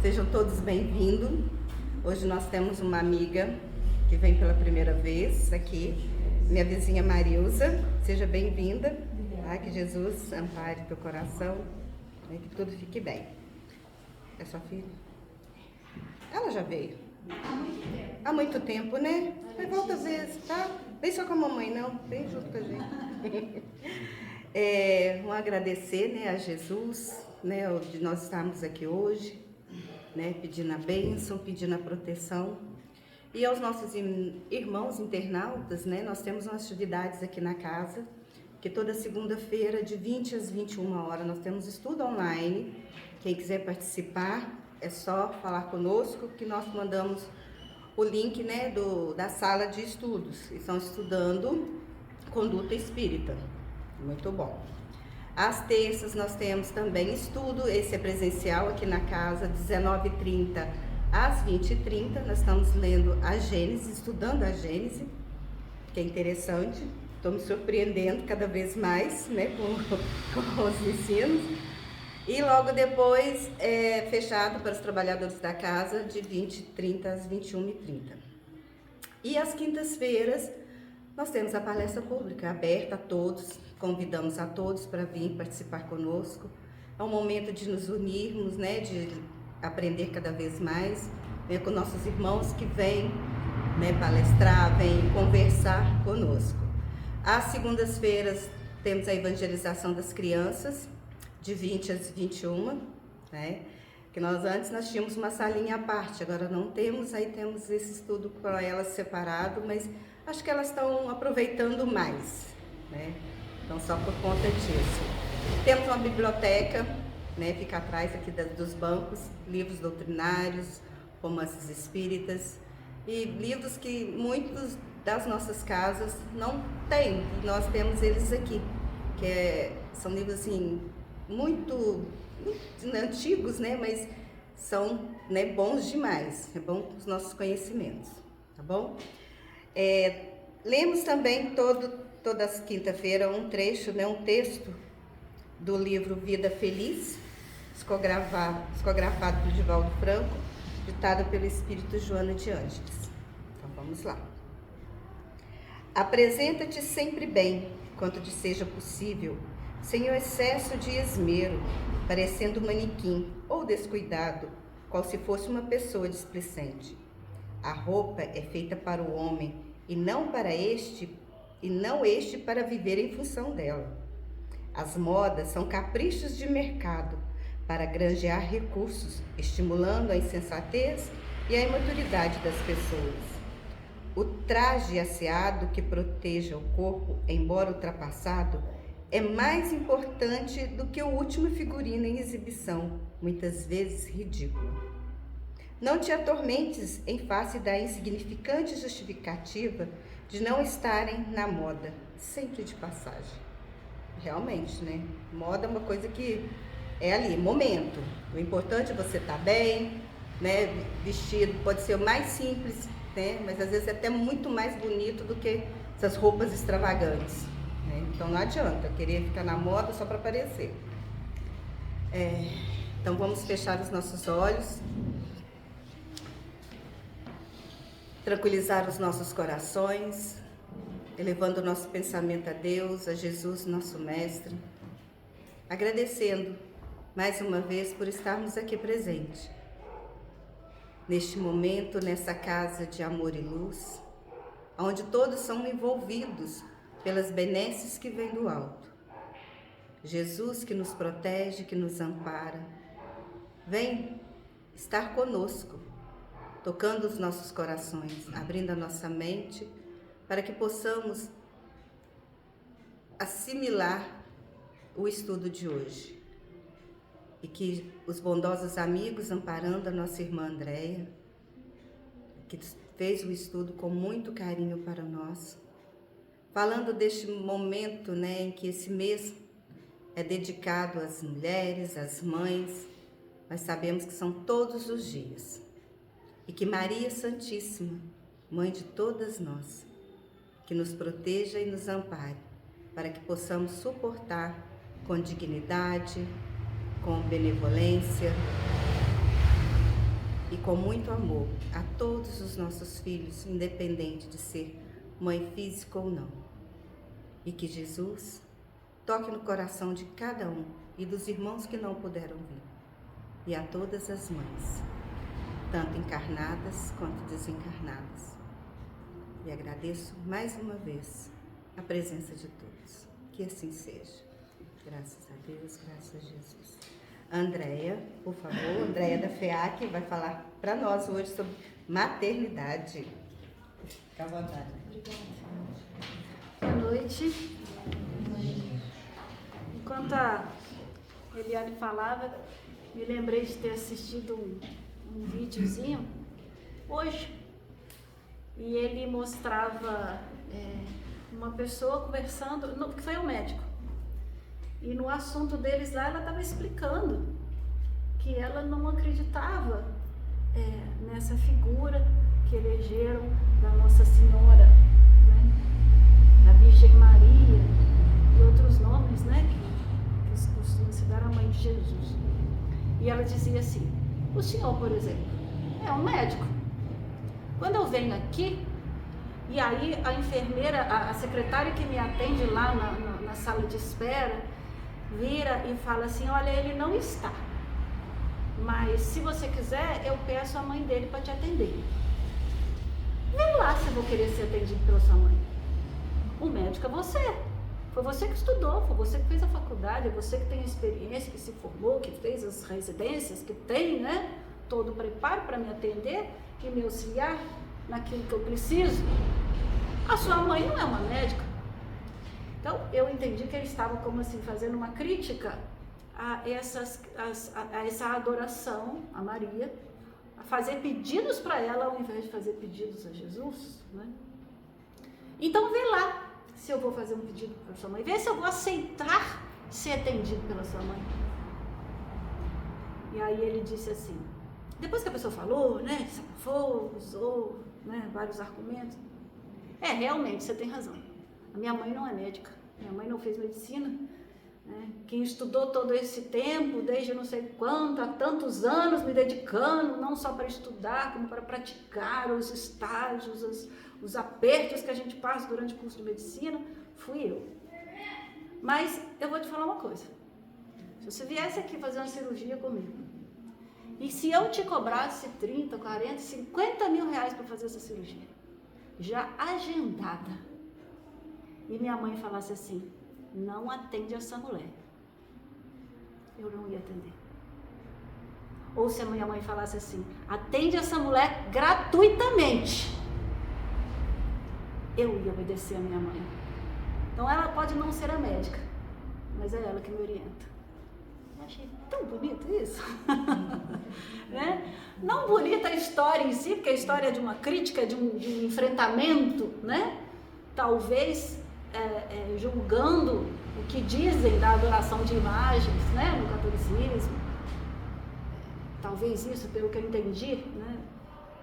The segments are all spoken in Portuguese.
Sejam todos bem-vindos. Hoje nós temos uma amiga que vem pela primeira vez aqui, minha vizinha Marilza. Seja bem-vinda. Que Jesus ampare teu coração e que tudo fique bem. É sua filha? Ela já veio? Há muito tempo, né? Mas volta às vezes, tá? Vem só com a mamãe, não. Vem junto com a gente. Vamos agradecer, né, a Jesus, né, de nós estarmos aqui hoje, né, pedindo a bênção, pedindo a proteção. E aos nossos irmãos internautas, né, nós temos umas atividades aqui na casa, que toda segunda-feira, de 20 às 21 horas, nós temos estudo online. Quem quiser participar, é só falar conosco, que nós mandamos o link, né, da sala de estudos. Estão estudando conduta espírita. Muito bom. Às terças nós temos também estudo, esse é presencial aqui na casa, 19h30 às 20h30. Nós estamos lendo a Gênese, estudando a Gênese, que é interessante. Estou me surpreendendo cada vez mais, né, com os ensinos. E logo depois é fechado para os trabalhadores da casa, de 20h30 às 21h30. E às quintas-feiras nós temos a palestra pública aberta a todos, convidamos a todos para vir participar conosco. É um momento de nos unirmos, né, de aprender cada vez mais, né, com nossos irmãos que vêm, né, palestrar, vêm conversar conosco. Às segundas-feiras temos a evangelização das crianças, de 20 às 21, né? Que antes nós tínhamos uma salinha à parte, agora não temos, aí temos esse estudo para elas separado, mas acho que elas estão aproveitando mais, né? Então, só por conta disso. Temos uma biblioteca, né? Fica atrás aqui dos bancos, livros doutrinários, romances espíritas e livros que muitos das nossas casas não têm, nós temos eles aqui, são livros assim, muito antigos, né? Mas são, né, bons demais, é bom os nossos conhecimentos, tá bom? Lemos também toda quinta-feira um trecho, né, um texto do livro Vida Feliz, psicografado por Divaldo Franco, ditado pelo Espírito Joana de Ângeles. Então vamos lá. Apresenta-te sempre bem, quanto te seja possível, sem o excesso de esmero, parecendo manequim ou descuidado, qual se fosse uma pessoa displicente. A roupa é feita para o homem e não este para viver em função dela. As modas são caprichos de mercado para granjear recursos, estimulando a insensatez e a imaturidade das pessoas. O traje asseado que proteja o corpo, embora ultrapassado, é mais importante do que o último figurino em exibição, muitas vezes ridículo. Não te atormentes em face da insignificante justificativa de não estarem na moda, sempre de passagem. Realmente, né? Moda é uma coisa que é ali, momento. O importante é você estar bem, né? Vestido pode ser o mais simples, né? Mas às vezes é até muito mais bonito do que essas roupas extravagantes, né? Então não adianta querer ficar na moda só para aparecer. Então vamos fechar os nossos olhos, tranquilizar os nossos corações, elevando o nosso pensamento a Deus, a Jesus, nosso Mestre, agradecendo mais uma vez por estarmos aqui presentes, neste momento, nessa casa de amor e luz, onde todos são envolvidos pelas benesses que vêm do alto. Jesus que nos protege, que nos ampara, vem estar conosco, tocando os nossos corações, abrindo a nossa mente, para que possamos assimilar o estudo de hoje. E que os bondosos amigos, amparando a nossa irmã Andréia, que fez o estudo com muito carinho para nós, falando deste momento, né, em que esse mês é dedicado às mulheres, às mães, mas sabemos que são todos os dias. E que Maria Santíssima, Mãe de todas nós, que nos proteja e nos ampare, para que possamos suportar com dignidade, com benevolência, e com muito amor a todos os nossos filhos, independente de ser mãe física ou não. E que Jesus toque no coração de cada um e dos irmãos que não puderam vir. E a todas as mães, tanto encarnadas quanto desencarnadas. E agradeço mais uma vez a presença de todos. Que assim seja. Graças a Deus, graças a Jesus. Andréia, por favor, Andréia da FEAC vai falar para nós hoje sobre maternidade. Fica à vontade. Boa noite. Enquanto a Eliane falava, me lembrei de ter assistido um videozinho hoje, e ele mostrava uma pessoa conversando, que foi um médico, e no assunto deles lá ela estava explicando que ela não acreditava nessa figura que elegeram da Nossa Senhora, né, da Virgem Maria e outros nomes, né, que se costuma se dar à Mãe de Jesus. E ela dizia assim: o senhor, por exemplo, é um médico. Quando eu venho aqui, e aí a enfermeira, a secretária que me atende lá na sala de espera, vira e fala assim: olha, ele não está, mas se você quiser, eu peço a mãe dele para te atender. Vê lá se eu vou querer ser atendido pela sua mãe. O médico é você. Foi você que estudou, foi você que fez a faculdade, é você que tem experiência, que se formou, que fez as residências, que tem, né, todo o preparo para me atender e me auxiliar naquilo que eu preciso. A sua mãe não é uma médica. Então, eu entendi que ele estava, como assim, fazendo uma crítica a essa adoração a Maria, a fazer pedidos para ela ao invés de fazer pedidos a Jesus, né? Então, vê lá se eu vou fazer um pedido para sua mãe, vê se eu vou aceitar ser atendido pela sua mãe. E aí ele disse assim, depois que a pessoa falou, né, usou, né, vários argumentos, realmente, você tem razão. A minha mãe não é médica, minha mãe não fez medicina, né? Quem estudou todo esse tempo, desde não sei quanto, há tantos anos me dedicando, não só para estudar, como para praticar os estágios, os apertos que a gente passa durante o curso de medicina, fui eu. Mas eu vou te falar uma coisa, se você viesse aqui fazer uma cirurgia comigo, e se eu te cobrasse 30, 40, 50 mil reais para fazer essa cirurgia, já agendada, e minha mãe falasse assim, não atende essa mulher, eu não ia atender. Ou se a minha mãe falasse assim, atende essa mulher gratuitamente, eu ia obedecer a minha mãe. Então ela pode não ser a médica, mas é ela que me orienta. Eu achei tão bonito isso. Né? Não bonita a história em si, porque a história é de uma crítica, de um enfrentamento, né? Talvez julgando o que dizem da adoração de imagens, né, no catolicismo. Talvez isso, pelo que eu entendi, né?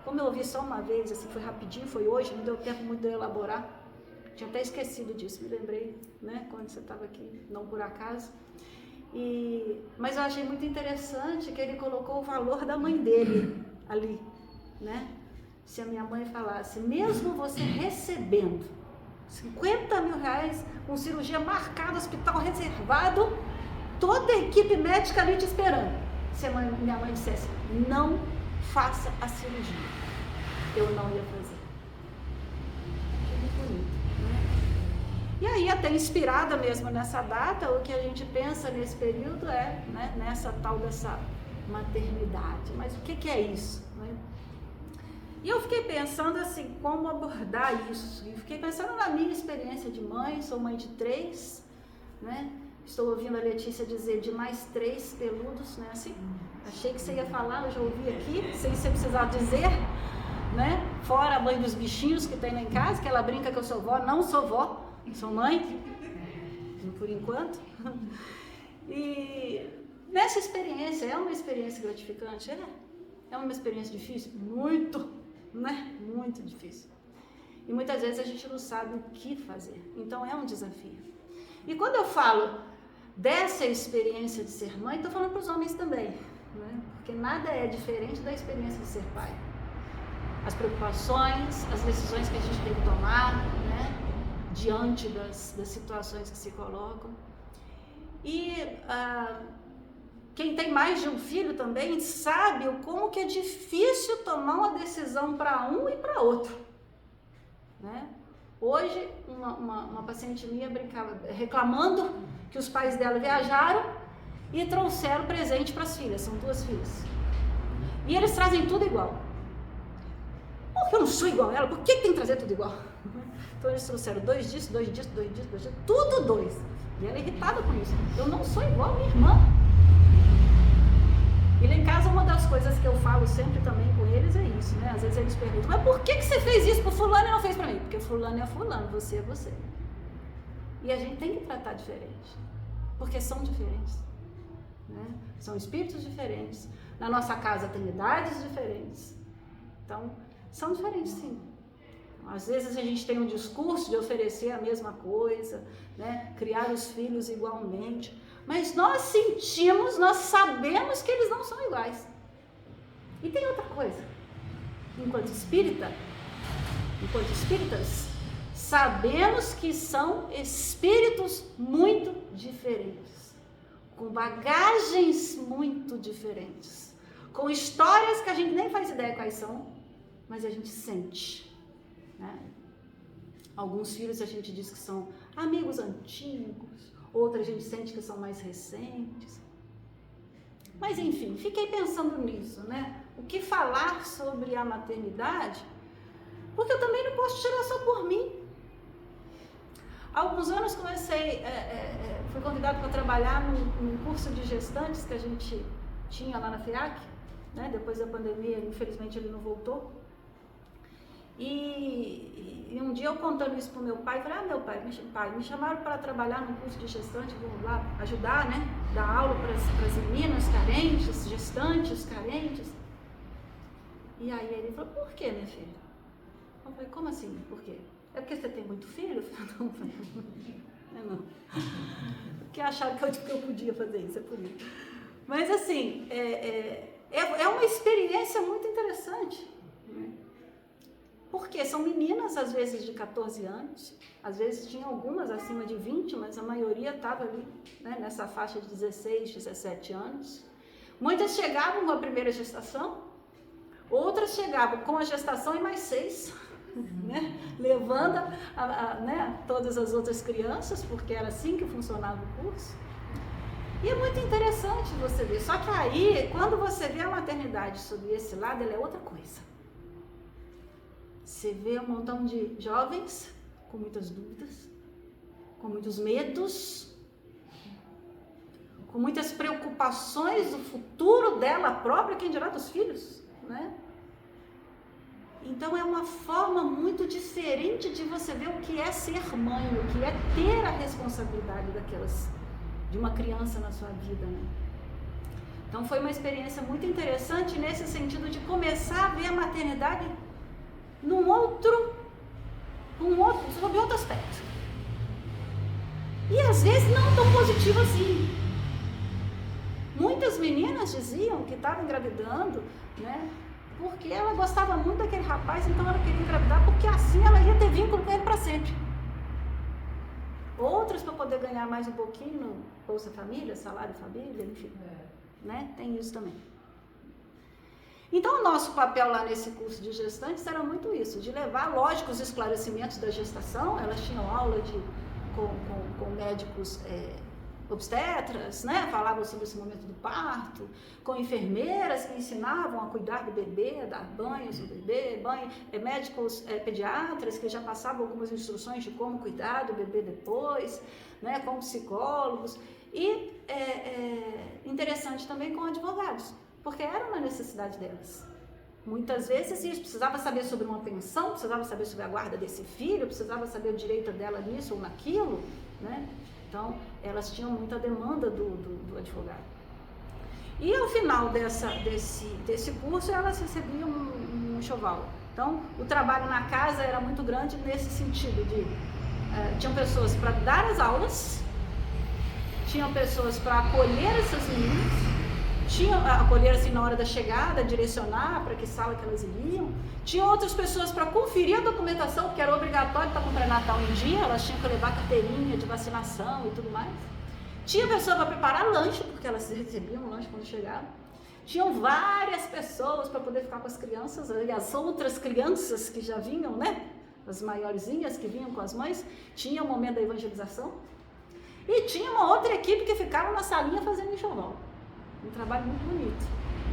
Como eu ouvi só uma vez, assim, foi rapidinho, foi hoje, não deu tempo muito de eu elaborar. Tinha até esquecido disso, me lembrei, né, quando você estava aqui, não por acaso. Mas eu achei muito interessante que ele colocou o valor da mãe dele ali, né? Se a minha mãe falasse, mesmo você recebendo 50 mil reais, com cirurgia marcada, hospital reservado, toda a equipe médica ali te esperando. Se a minha mãe dissesse, não faça a cirurgia, eu não ia fazer. Que bonito, né? E aí, até inspirada mesmo nessa data, o que a gente pensa nesse período é, né, nessa tal dessa maternidade. Mas o que é isso, né? E eu fiquei pensando assim, como abordar isso. E fiquei pensando na minha experiência de mãe, sou mãe de 3, né? Estou ouvindo a Letícia dizer de mais 3 peludos, né? Assim, achei que você ia falar, eu já ouvi aqui, sem você precisar dizer, né? Fora a mãe dos bichinhos que tem lá em casa, que ela brinca que eu sou vó, não sou vó, sou mãe, por enquanto. E nessa experiência, é uma experiência gratificante? É uma experiência difícil? Muito, né? Muito difícil. E muitas vezes a gente não sabe o que fazer, então é um desafio. E quando eu falo dessa experiência de ser mãe, estou falando para os homens também, né? porque nada é diferente da experiência de ser pai. As preocupações, as decisões que a gente tem que tomar, né, diante das situações que se colocam. E quem tem mais de um filho também sabe o como que é difícil tomar uma decisão para um e para outro, né? Hoje, uma paciente minha brincava, reclamando que os pais dela viajaram e trouxeram presente para as filhas, são 2 filhas. E eles trazem tudo igual. Porque eu não sou igual a ela, por que tem que trazer tudo igual? Então eles trouxeram 2 disso, 2 disso, 2 disso, 2 disso, tudo 2. E ela é irritada com isso. Eu não sou igual a minha irmã. E lá em casa, uma das coisas que eu falo sempre também com eles é isso, né? Às vezes eles perguntam, mas por que você fez isso pro fulano e não fez pra mim? Porque fulano é fulano, você é você. E a gente tem que tratar diferente, porque são diferentes, né? São espíritos diferentes. Na nossa casa tem idades diferentes. Então, são diferentes sim. Às vezes a gente tem um discurso de oferecer a mesma coisa, né? Criar os filhos igualmente. Mas nós sentimos, nós sabemos que eles não são iguais. E tem outra coisa. Enquanto espíritas, sabemos que são espíritos muito diferentes, com bagagens muito diferentes, com histórias que a gente nem faz ideia quais são, mas a gente sente, né? Alguns filhos a gente diz que são amigos antigos, outros a gente sente que são mais recentes. Mas enfim, fiquei pensando nisso, né? O que falar sobre a maternidade? Porque eu também não posso tirar só por mim. Há alguns anos fui convidado para trabalhar num curso de gestantes que a gente tinha lá na FEAC, né? Depois da pandemia, infelizmente ele não voltou. E um dia eu contando isso para o meu pai, falei, meu pai, me chamaram para trabalhar num curso de gestante, vamos lá ajudar, né? Dar aula para as meninas carentes, gestantes carentes. E aí ele falou, por que, minha filha? Eu falei, como assim, por quê? É porque você tem muito filho? Eu falei, não. Porque acharam que eu podia fazer isso, é por isso. Mas assim, é uma experiência muito interessante, né? Porque são meninas, às vezes, de 14 anos, às vezes tinha algumas acima de 20, mas a maioria estava ali, né, nessa faixa de 16, 17 anos. Muitas chegavam com a primeira gestação, outras chegavam com a gestação e mais 6, né, levando né, todas as outras crianças, porque era assim que funcionava o curso. E é muito interessante você ver, só que aí, quando você vê a maternidade sob esse lado, ela é outra coisa. Você vê um montão de jovens com muitas dúvidas, com muitos medos, com muitas preocupações do futuro dela própria, quem dirá dos filhos, né? Então é uma forma muito diferente de você ver o que é ser mãe, o que é ter a responsabilidade de uma criança na sua vida, né? Então foi uma experiência muito interessante nesse sentido de começar a ver a maternidade sob outro aspecto. E às vezes não tão positivo assim. Muitas meninas diziam que estavam engravidando, né? Porque ela gostava muito daquele rapaz, então ela queria engravidar, porque assim ela ia ter vínculo com ele para sempre. Outras para poder ganhar mais um pouquinho no Bolsa Família, salário família, enfim. Né? Tem isso também. Então, o nosso papel lá nesse curso de gestantes era muito isso, de levar, lógico, os esclarecimentos da gestação. Elas tinham aula com médicos obstetras, né? Falavam sobre esse momento do parto, com enfermeiras que ensinavam a cuidar do bebê, a dar banhos no bebê, médicos pediatras que já passavam algumas instruções de como cuidar do bebê depois, né? Com psicólogos. E interessante também com advogados, porque era uma necessidade delas. Muitas vezes isso, precisava saber sobre uma pensão, precisava saber sobre a guarda desse filho, precisava saber o direito dela nisso ou naquilo, né? Então, elas tinham muita demanda do advogado. E ao final desse curso, elas recebiam um enxoval. Então, o trabalho na casa era muito grande nesse sentido de... tinham pessoas para dar as aulas, tinham pessoas para acolher essas meninas, tinha acolher assim na hora da chegada, direcionar para que sala que elas iriam. Tinha outras pessoas para conferir a documentação, porque era obrigatório para comprar Natal em dia, elas tinham que levar carteirinha de vacinação e tudo mais. Tinha pessoa para preparar lanche, porque elas recebiam lanche quando chegavam. Tinham várias pessoas para poder ficar com as crianças, e as outras crianças que já vinham, né? As maiorzinhas que vinham com as mães, tinha o momento da evangelização. E tinha uma outra equipe que ficava na salinha fazendo enxoval. Um trabalho muito bonito,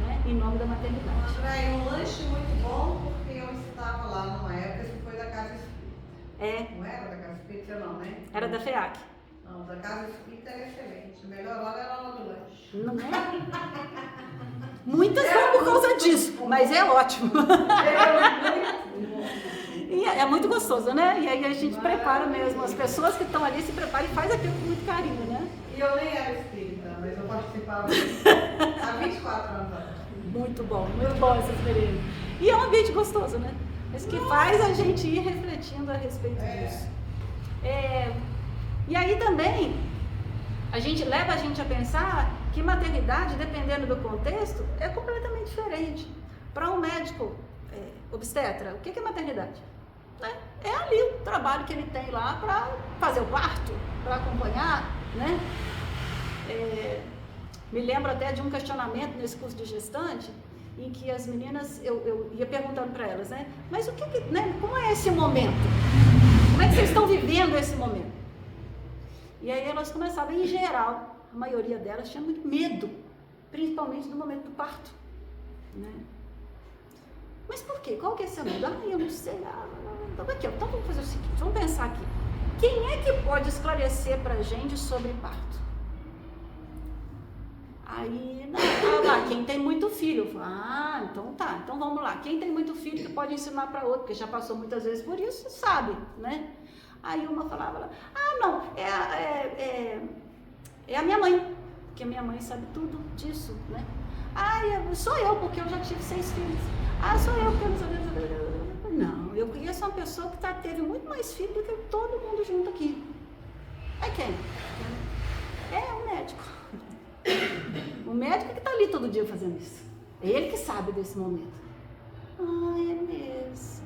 né? Em nome da maternidade. André, um lanche muito bom, porque eu estava lá numa época que foi da Casa Espírita. Não era da Casa Espírita, não, né? Era da FEAC. Não, da Casa Espírita era excelente. A melhor hora era a hora do lanche. Não é? Muitas são por causa disso, mas é ótimo. E é muito gostoso, né? E aí a gente prepara mesmo. As pessoas que estão ali se preparam e faz aquilo com muito carinho, né? E eu nem era espírita, mas eu participava há 24 anos atrás. Muito bom essa experiência. E é um ambiente gostoso, né? Mas que faz a gente ir refletindo a respeito disso. E aí também, leva a gente a pensar que maternidade, dependendo do contexto, é completamente diferente. Para um médico obstetra, o que é maternidade? É ali o trabalho que ele tem lá para fazer o parto, para acompanhar, né? Me lembro até de um questionamento nesse curso de gestante, em que as meninas, eu ia perguntando para elas, né? Mas né? Como é esse momento? Como é que vocês estão vivendo esse momento? E aí elas começavam, em geral, a maioria delas tinha muito medo, principalmente no momento do parto, né? Mas por quê? Qual que é esse medo? Eu não sei. Então vamos fazer o seguinte, vamos pensar aqui. Quem é que pode esclarecer pra gente sobre parto? Aí, quem tem muito filho. Então tá, então vamos lá. Quem tem muito filho que pode ensinar para outro, porque já passou muitas vezes por isso, sabe, né? Aí uma falava, não, é a minha mãe, porque a minha mãe sabe tudo disso, né? Sou eu, porque eu já tive 6 filhos. Sou eu, porque eu não sabia. Não, eu conheço uma pessoa que teve muito mais filhos do que todo mundo junto aqui. É quem? É um médico. O médico que está ali todo dia fazendo isso. É ele que sabe desse momento. É mesmo.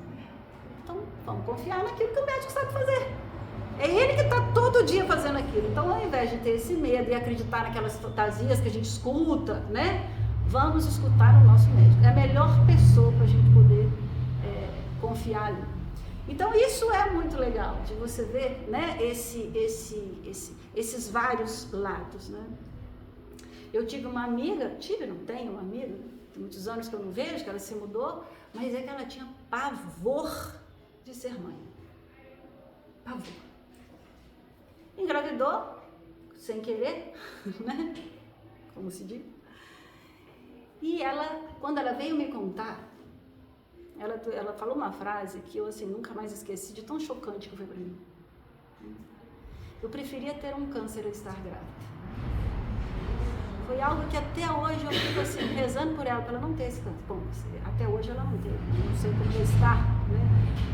Então, vamos confiar naquilo que o médico sabe fazer. É ele que está todo dia fazendo aquilo. Então, ao invés de ter esse medo e acreditar naquelas fantasias que a gente escuta, né? Vamos escutar o nosso médico. É a melhor pessoa para a gente poder confiar ali. Então, isso é muito legal, de você ver, né? Esses vários lados, né? Eu tive uma amiga, não tenho uma amiga, tem muitos anos que eu não vejo, que ela se mudou, mas é que ela tinha pavor de ser mãe. Pavor. Engravidou, sem querer, né? Como se diz. E ela, quando ela veio me contar, ela falou uma frase que eu assim, nunca mais esqueci, de tão chocante que foi para mim. Eu preferia ter um câncer a estar grávida. Foi algo que até hoje eu fico assim, rezando por ela, para ela não ter esse câncer. Bom, até hoje ela não teve, não sei como vai estar, né?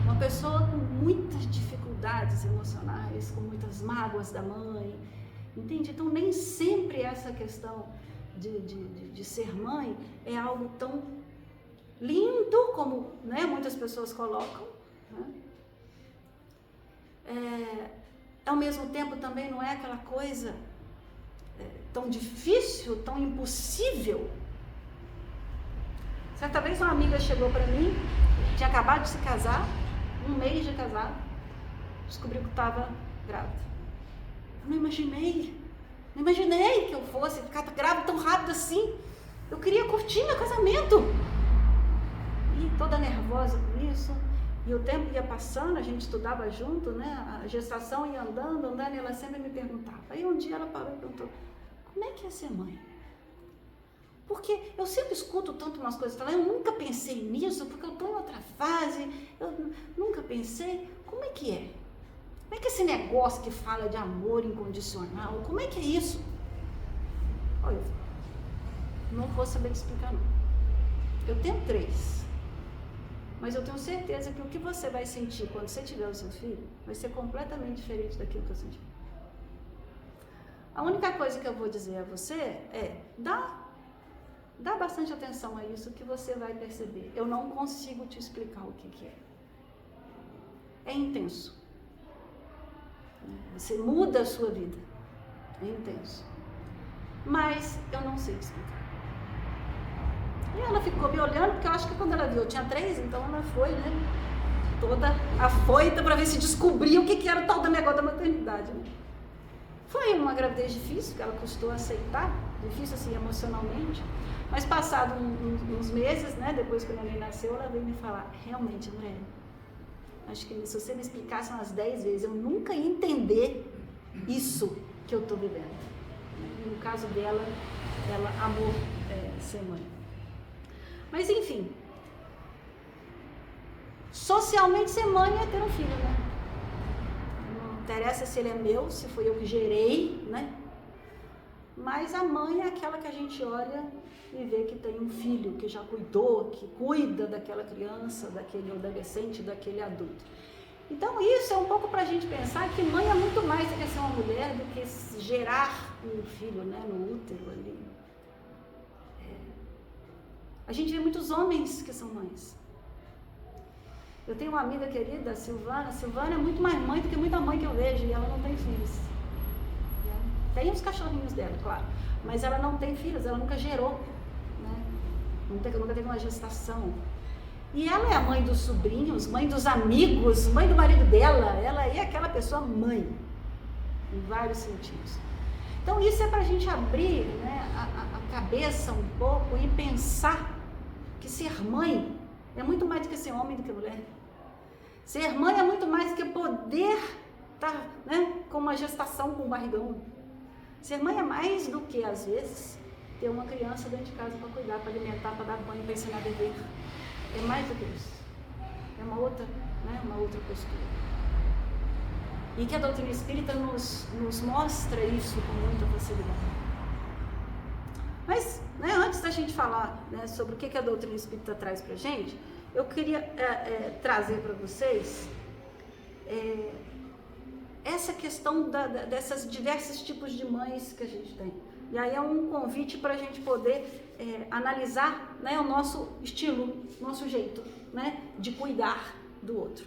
Uma pessoa com muitas dificuldades emocionais, com muitas mágoas da mãe, entende? Então nem sempre essa questão de ser mãe é algo tão lindo como, né, muitas pessoas colocam, né? Ao mesmo tempo também não é aquela coisa tão difícil, tão impossível. Certa vez uma amiga chegou para mim, tinha acabado de se casar, 1 mês de casado, descobriu que estava grávida. Eu não imaginei que eu fosse ficar grávida tão rápido assim. Eu queria curtir meu casamento. E toda nervosa com isso. E o tempo ia passando, a gente estudava junto, né? A gestação ia andando, e ela sempre me perguntava. Aí um dia ela parou e perguntou, como é que é ser mãe? Porque eu sempre escuto tanto umas coisas, eu nunca pensei nisso, porque eu estou em outra fase, eu nunca pensei, como é que é? Como é que é esse negócio que fala de amor incondicional, como é que é isso? Olha, não vou saber te explicar não. Eu tenho 3, mas eu tenho certeza que o que você vai sentir quando você tiver o seu filho, vai ser completamente diferente daquilo que eu senti. A única coisa que eu vou dizer a você é, dá Dá bastante atenção a isso que você vai perceber. Eu não consigo te explicar o que é. É intenso. Você muda a sua vida. É intenso. Mas eu não sei explicar. E ela ficou me olhando, porque eu acho que quando ela viu, eu tinha 3, então ela foi, né? Toda afoita para ver se descobria o que era o tal do negócio da maternidade. Né? Foi uma gravidez difícil, que ela custou aceitar, difícil assim emocionalmente. Mas passado uns meses, né, depois que o neném nasceu, ela veio me falar, realmente, André, acho que se você me explicasse umas 10 vezes, eu nunca ia entender isso que eu estou vivendo. E no caso dela, ela amou ser mãe. Mas enfim, socialmente ser mãe é ter um filho, né? Não interessa se ele é meu, se foi eu que gerei, né? Mas a mãe é aquela que a gente olha e vê que tem um filho, que já cuidou, que cuida daquela criança, daquele adolescente, daquele adulto. Então isso é um pouco para a gente pensar que mãe é muito mais do que ser uma mulher, do que gerar um filho, né, no útero ali. A gente vê muitos homens que são mães. Eu tenho uma amiga querida, a Silvana. A Silvana é muito mais mãe do que muita mãe que eu vejo, e ela não tem filhos. Tem os cachorrinhos dela, claro, mas ela não tem filhos, ela nunca gerou, né? Nunca teve uma gestação. E ela é a mãe dos sobrinhos, mãe dos amigos, mãe do marido dela. Ela é aquela pessoa mãe, em vários sentidos. Então isso é para a gente abrir, né, a cabeça um pouco e pensar que ser mãe é muito mais do que ser homem do que mulher. Ser mãe é muito mais do que poder estar, né, com uma gestação com um barrigão. Ser mãe é mais do que, às vezes, ter uma criança dentro de casa para cuidar, para alimentar, para dar banho, para ensinar a beber. É mais do que isso. É uma outra, né, uma outra postura. E que a doutrina espírita nos mostra isso com muita facilidade. Mas, né, antes da gente falar, né, sobre o que a doutrina espírita traz para a gente, eu queria trazer para vocês essa questão dessas diversos tipos de mães que a gente tem. E aí é um convite para a gente poder analisar, né, o nosso estilo, nosso jeito, né, de cuidar do outro.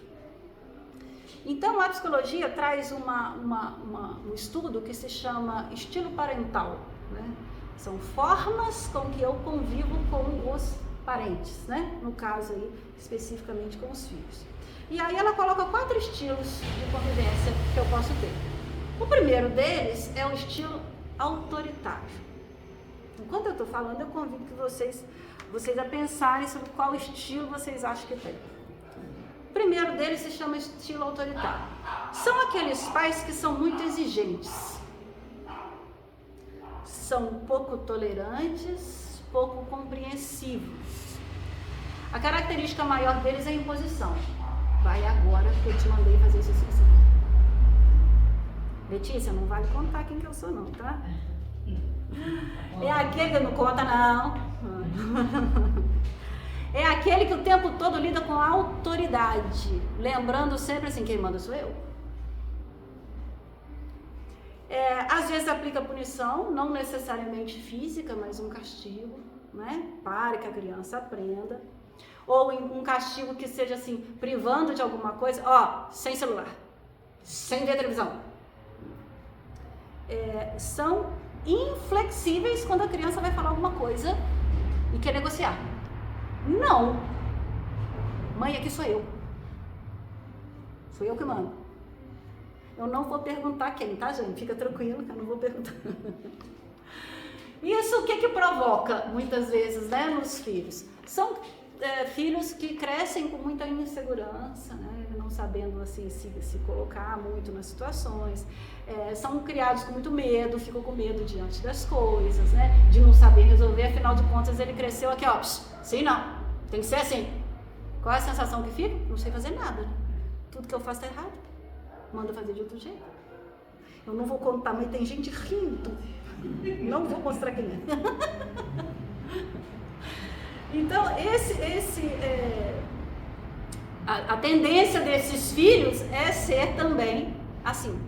Então a psicologia traz um estudo que se chama estilo parental, né? São formas com que eu convivo com os parentes, né? No caso aí, especificamente com os filhos. E aí ela coloca 4 estilos de convivência que eu posso ter. O primeiro deles é o estilo autoritário. Enquanto eu estou falando, eu convido que vocês a pensarem sobre qual estilo vocês acham que tem. O primeiro deles se chama estilo autoritário. São aqueles pais que são muito exigentes. São pouco tolerantes, pouco compreensivos. A característica maior deles é a imposição. Vai agora, porque eu te mandei fazer isso assim. Letícia, não vale contar quem que eu sou não, tá? É aquele que não conta não. É aquele que o tempo todo lida com a autoridade. Lembrando sempre assim, quem manda sou eu. Às vezes aplica punição, não necessariamente física, mas um castigo, né? Para que a criança aprenda. Ou um castigo que seja assim, privando de alguma coisa, sem celular, sem ver televisão. São inflexíveis quando a criança vai falar alguma coisa e quer negociar. Não. Mãe, aqui sou eu. Sou eu que mando. Eu não vou perguntar quem, tá, gente? Fica tranquilo que eu não vou perguntar. Isso o que provoca, muitas vezes, né, nos filhos? São filhos que crescem com muita insegurança, né, não sabendo assim, se colocar muito nas situações. São criados com muito medo, ficam com medo diante das coisas, né, de não saber resolver. Afinal de contas, ele cresceu aqui, assim não, tem que ser assim. Qual é a sensação que fica? Não sei fazer nada, né? Tudo que eu faço está errado. Manda fazer de outro jeito. Eu não vou contar, mas tem gente rindo. Não vou mostrar quem é. Então, a tendência desses filhos é ser também assim,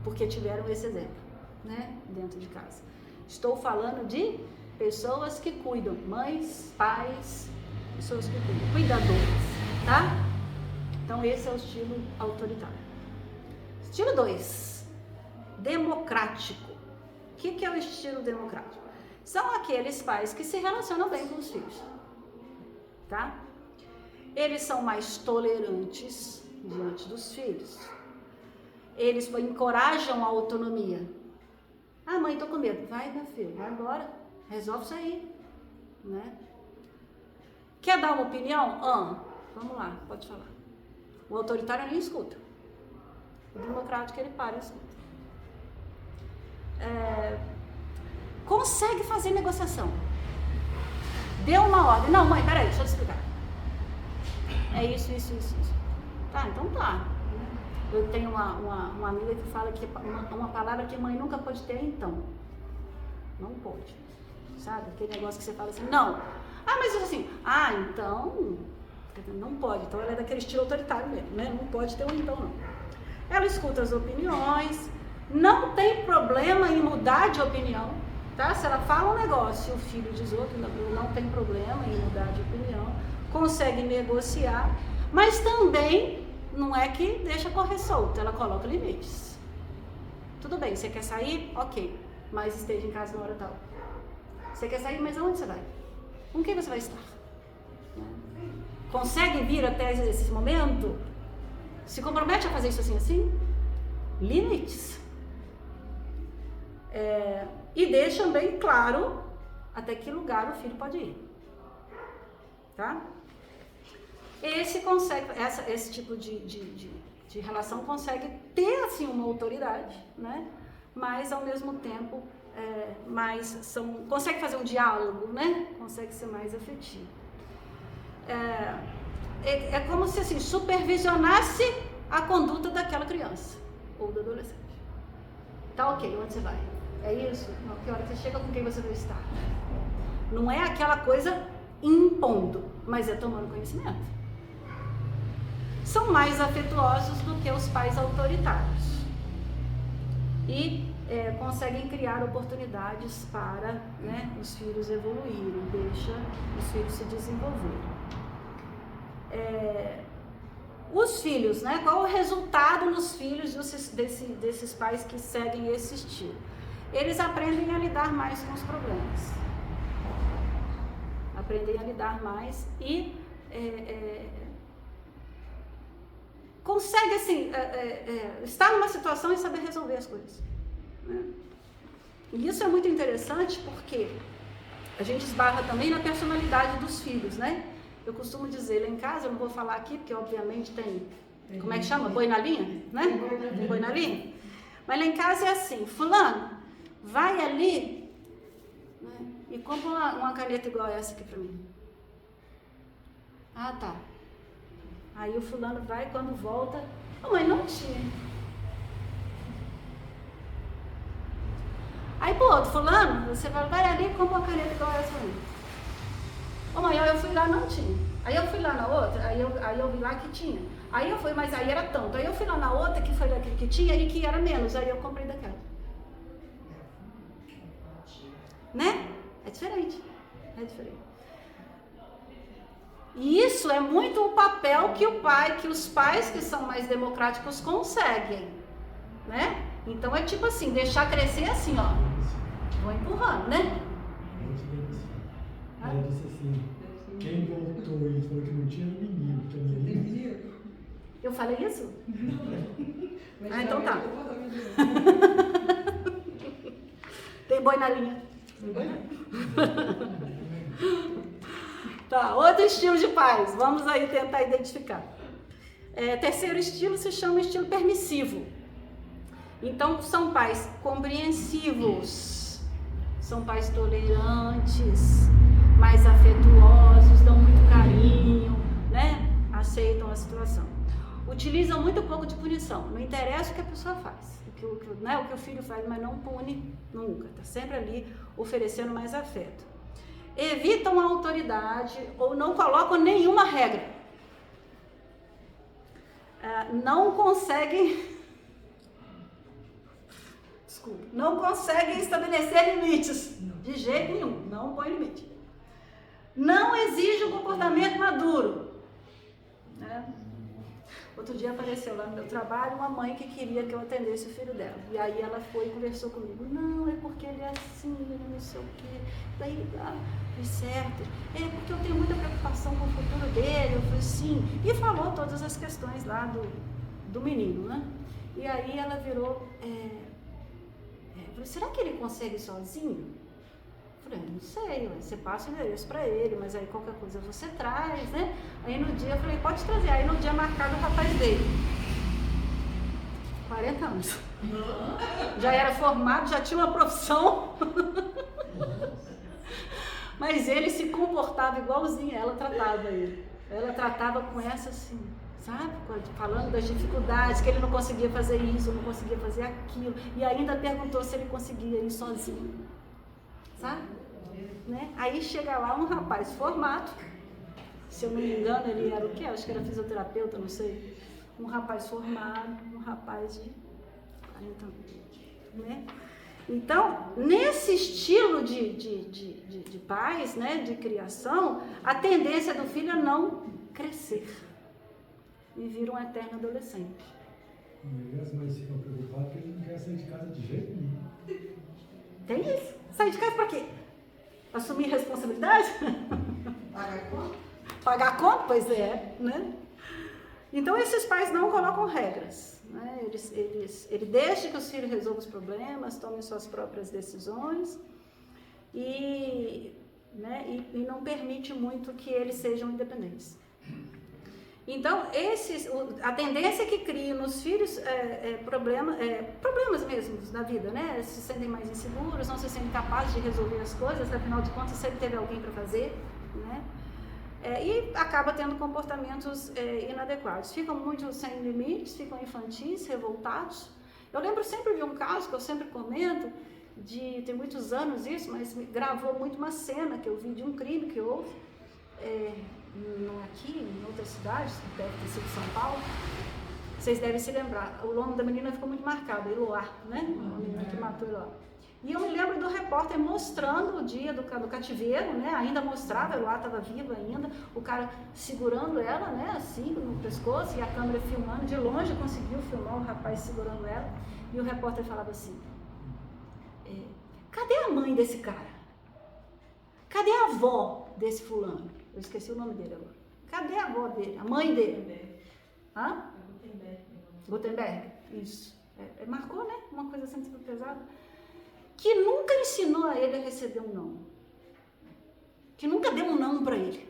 porque tiveram esse exemplo, né, dentro de casa. Estou falando de Pessoas que cuidam, mães, pais, pessoas que cuidam, cuidadores, tá? Então esse é o estilo autoritário. Estilo 2, democrático. O que é o estilo democrático? São aqueles pais que se relacionam bem com os filhos, tá? Eles são mais tolerantes diante dos filhos. Eles encorajam a autonomia. Ah, mãe, tô com medo. Vai, meu filho, vai embora. Resolve isso aí, né? Quer dar uma opinião? Vamos lá, pode falar. O autoritário nem escuta. O democrático, ele para e escuta. Consegue fazer negociação. Deu uma ordem. Não, mãe, peraí, deixa eu te explicar. É isso. Tá, então tá. Eu tenho uma amiga que fala que uma palavra que mãe nunca pode ter é então. Não pode. Sabe? Aquele negócio que você fala assim, não. Ah, mas assim, então, não pode. Então ela é daquele estilo autoritário mesmo, né? Não pode ter um então, não. Ela escuta as opiniões, não tem problema em mudar de opinião, tá? Se ela fala um negócio e o filho diz outro, não tem problema em mudar de opinião, consegue negociar, mas também não é que deixa correr solto, ela coloca limites. Tudo bem, você quer sair? Ok, mas esteja em casa na hora tal. Você quer sair, mas aonde você vai? Com quem você vai estar? Consegue vir até esse momento? Se compromete a fazer isso assim? Limites. E deixa bem claro até que lugar o filho pode ir. Tá? Esse tipo de relação consegue ter assim uma autoridade, né? Mas ao mesmo tempo consegue fazer um diálogo, né? Consegue ser mais afetivo. É como se assim, supervisionasse a conduta daquela criança ou do adolescente. Tá ok, onde você vai? É isso? Não, que hora você chega, com quem você vai estar? Não é aquela coisa impondo, mas é tomando conhecimento. São mais afetuosos do que os pais autoritários. E conseguem criar oportunidades para, né, os filhos evoluírem, deixa os filhos se desenvolverem. Os filhos, né, qual o resultado nos filhos desses pais que seguem esse estilo? Eles aprendem a lidar mais com os problemas. Aprendem a lidar mais e consegue assim, estar numa situação e saber resolver as coisas. E isso é muito interessante porque a gente esbarra também na personalidade dos filhos, né? Eu costumo dizer lá em casa, eu não vou falar aqui porque obviamente tem como é que chama? Boi na linha, né? Tem boi na linha. Mas lá em casa é assim, fulano, vai ali, né, e compra uma caneta igual essa aqui pra mim. Ah, tá. Aí o fulano vai, quando volta, mãe, não tinha. Aí pro outro, fulano, você vai ali e compra uma caneta igual essa pra mim. Mãe, eu fui lá, não tinha. Aí eu fui lá na outra, aí eu vi lá que tinha. Aí eu fui, mas aí era tanto. Aí eu fui lá na outra, que foi daquele que tinha e que era menos. Aí eu comprei daquela. Né? É diferente. E isso é muito o papel que os pais que são mais democráticos conseguem, né? Então é tipo assim, deixar crescer assim, ó. Vou empurrando, né? Ela disse assim, quem voltou e falou que não tinha menino, que menino. Eu falei isso? Então tá. Tem boi na linha. Tá, outro estilo de pais. Vamos aí tentar identificar. Terceiro estilo se chama estilo permissivo. Então, são pais compreensivos, são pais tolerantes, mais afetuosos, dão muito carinho, né? Aceitam a situação. Utilizam muito pouco de punição, não interessa o que a pessoa faz, o que o filho faz, mas não pune nunca, está sempre ali oferecendo mais afeto. Evitam a autoridade ou não colocam nenhuma regra. Não conseguem Desculpa. Não conseguem estabelecer limites. De jeito nenhum. Não põe limite. Não exige um comportamento maduro. Né? Outro dia apareceu lá no meu trabalho uma mãe que queria que eu atendesse o filho dela. E aí ela foi e conversou comigo. Não, é porque ele é assim, ele não sei o quê. Daí, foi certo. É porque eu tenho muita preocupação com o futuro dele. Eu falei, sim. E falou todas as questões lá do menino, né? E aí ela virou, falei, será que ele consegue sozinho? Eu falei, não sei, você passa o endereço para ele, mas aí qualquer coisa você traz, né? Aí no dia eu falei, pode trazer. Aí no dia marcado o rapaz dele. 40 anos. Já era formado, já tinha uma profissão. Mas ele se comportava igualzinho, ela tratava ele. Ela tratava com essa assim, sabe? Falando das dificuldades, que ele não conseguia fazer isso, não conseguia fazer aquilo. E ainda perguntou se ele conseguia ir sozinho. Sabe? Né? Aí chega lá um rapaz formado, se eu não me engano ele era o quê? Acho que era fisioterapeuta, não sei. Um rapaz formado, um rapaz de 40 anos. Né? Então, nesse estilo de pais, né, de criação, a tendência do filho é não crescer e vira um eterno adolescente. E as mães ficam preocupadas porque ele não quer sair de casa de jeito nenhum. Tem isso. Sair de casa para quê? Assumir responsabilidade? Pagar conta? Pagar conta? Pois é, né? Então, esses pais não colocam regras. Né? Ele deixa que os filhos resolvam os problemas, tomem suas próprias decisões e não permite muito que eles sejam independentes. Então, a tendência que cria nos filhos problemas mesmo na vida, né? Se sentem mais inseguros, não se sentem capazes de resolver as coisas, afinal de contas sempre teve alguém para fazer, né? E acaba tendo comportamentos inadequados. Ficam muito sem limites, ficam infantis, revoltados. Eu lembro sempre de um caso que eu sempre comento, tem muitos anos isso, mas me gravou muito uma cena que eu vi de um crime que houve, não aqui, em outra cidade, deve ter sido São Paulo. Vocês devem se lembrar, o nome da menina ficou muito marcado, Eloá, né? A menina que matou Eloá. E eu me lembro do repórter mostrando o dia do cativeiro, né? Ainda mostrava, a Eloá estava viva ainda, o cara segurando ela, né? Assim, no pescoço, e a câmera filmando, de longe conseguiu filmar o rapaz segurando ela, e o repórter falava assim, cadê a mãe desse cara? Cadê a avó desse fulano? Eu esqueci o nome dele agora. Cadê a avó dele? A mãe dele? Hã? Gutenberg. Isso. Marcou, né? Uma coisa assim muito pesada. Que nunca ensinou a ele a receber um não. Que nunca deu um não para ele.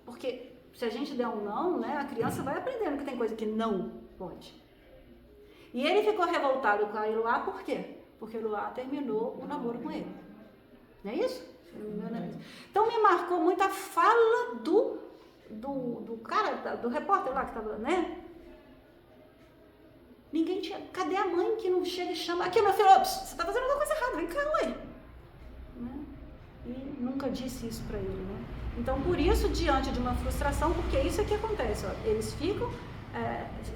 Porque se a gente der um não, né? A criança vai aprendendo que tem coisa que não pode. E ele ficou revoltado com a Eloá, por quê? Porque a Eloá terminou o namoro com ele. Não é isso? Então me marcou muito a fala do cara, do repórter lá que estava, né? Ninguém tinha. Cadê a mãe que não chega e chama? Aqui, meu filho, você está fazendo alguma coisa errada, vem cá, ué. Né? E nunca disse isso para ele, né? Então, por isso, diante de uma frustração, porque é isso que acontece, ó, eles ficam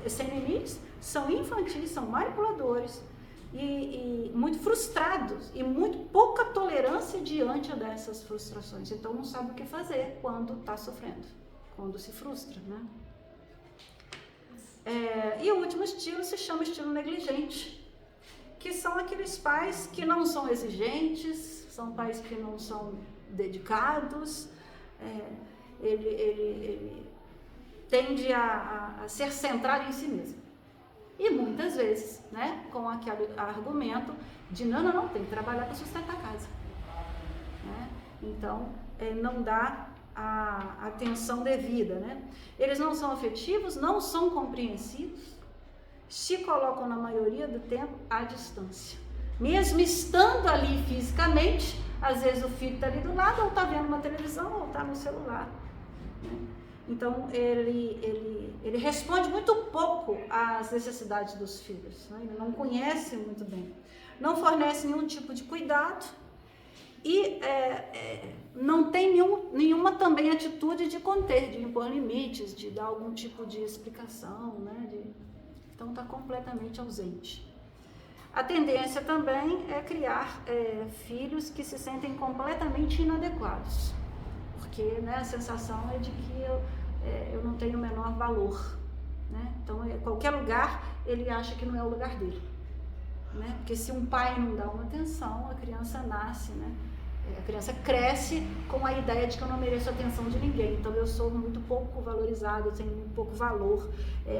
sem limites, são infantis, são manipuladores. E muito frustrados e muito pouca tolerância diante dessas frustrações. Então não sabe o que fazer quando está sofrendo, quando se frustra, né? E o último estilo se chama estilo negligente, que são aqueles pais que não são exigentes, são pais que não são dedicados, ele tende a ser centrado em si mesmo. E muitas vezes, né, com aquele argumento de não, tem que trabalhar para sustentar a casa. Né? Então, não dá a atenção devida. Né? Eles não são afetivos, não são compreensivos, se colocam na maioria do tempo à distância. Mesmo estando ali fisicamente, às vezes o filho está ali do lado, ou está vendo uma televisão, ou está no celular. Né? Então, ele responde muito pouco às necessidades dos filhos, né? Ele não conhece muito bem, não fornece nenhum tipo de cuidado e não tem nenhuma também atitude de conter, de impor limites, de dar algum tipo de explicação, né? Então, está completamente ausente. a tendência também é criar filhos que se sentem completamente inadequados, porque, né, a sensação é de que eu não tenho o menor valor, né? Então, qualquer lugar ele acha que não é o lugar dele, né? Porque se um pai não dá uma atenção, a criança nasce, né? A criança cresce com a ideia de que eu não mereço a atenção de ninguém, então eu sou muito pouco valorizado, eu tenho muito pouco valor,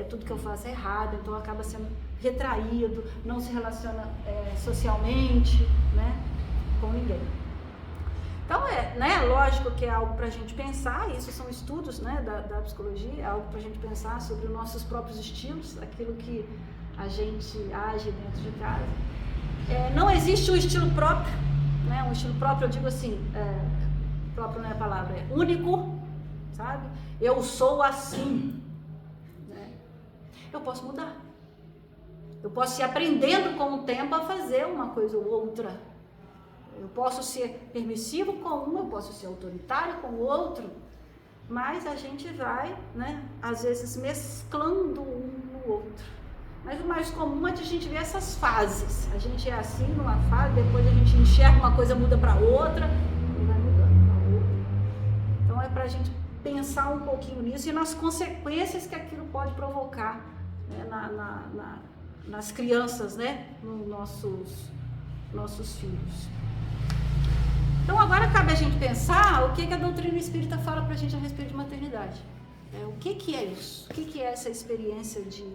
tudo que eu faço é errado, então acaba sendo retraído, não se relaciona socialmente, né, com ninguém. Então, né, lógico que é algo para a gente pensar, isso são estudos, né, da psicologia, é algo para a gente pensar sobre os nossos próprios estilos, aquilo que a gente age dentro de casa. Não existe um estilo próprio, né, um estilo próprio, eu digo assim, próprio não é a palavra, é único, sabe? Eu sou assim, né? Eu posso mudar, eu posso ir aprendendo com o tempo a fazer uma coisa ou outra. Eu posso ser permissivo com um, eu posso ser autoritário com o outro, mas a gente vai, né, às vezes mesclando um no outro. Mas o mais comum é de a gente ver essas fases. A gente é assim numa fase, depois a gente enxerga uma coisa, muda para outra, e vai mudando para outra. Então é para a gente pensar um pouquinho nisso e nas consequências que aquilo pode provocar, né, nas crianças, né, nos nossos filhos. Então agora cabe a gente pensar o que a doutrina espírita fala pra gente a respeito de maternidade. O que é isso? O que é essa experiência de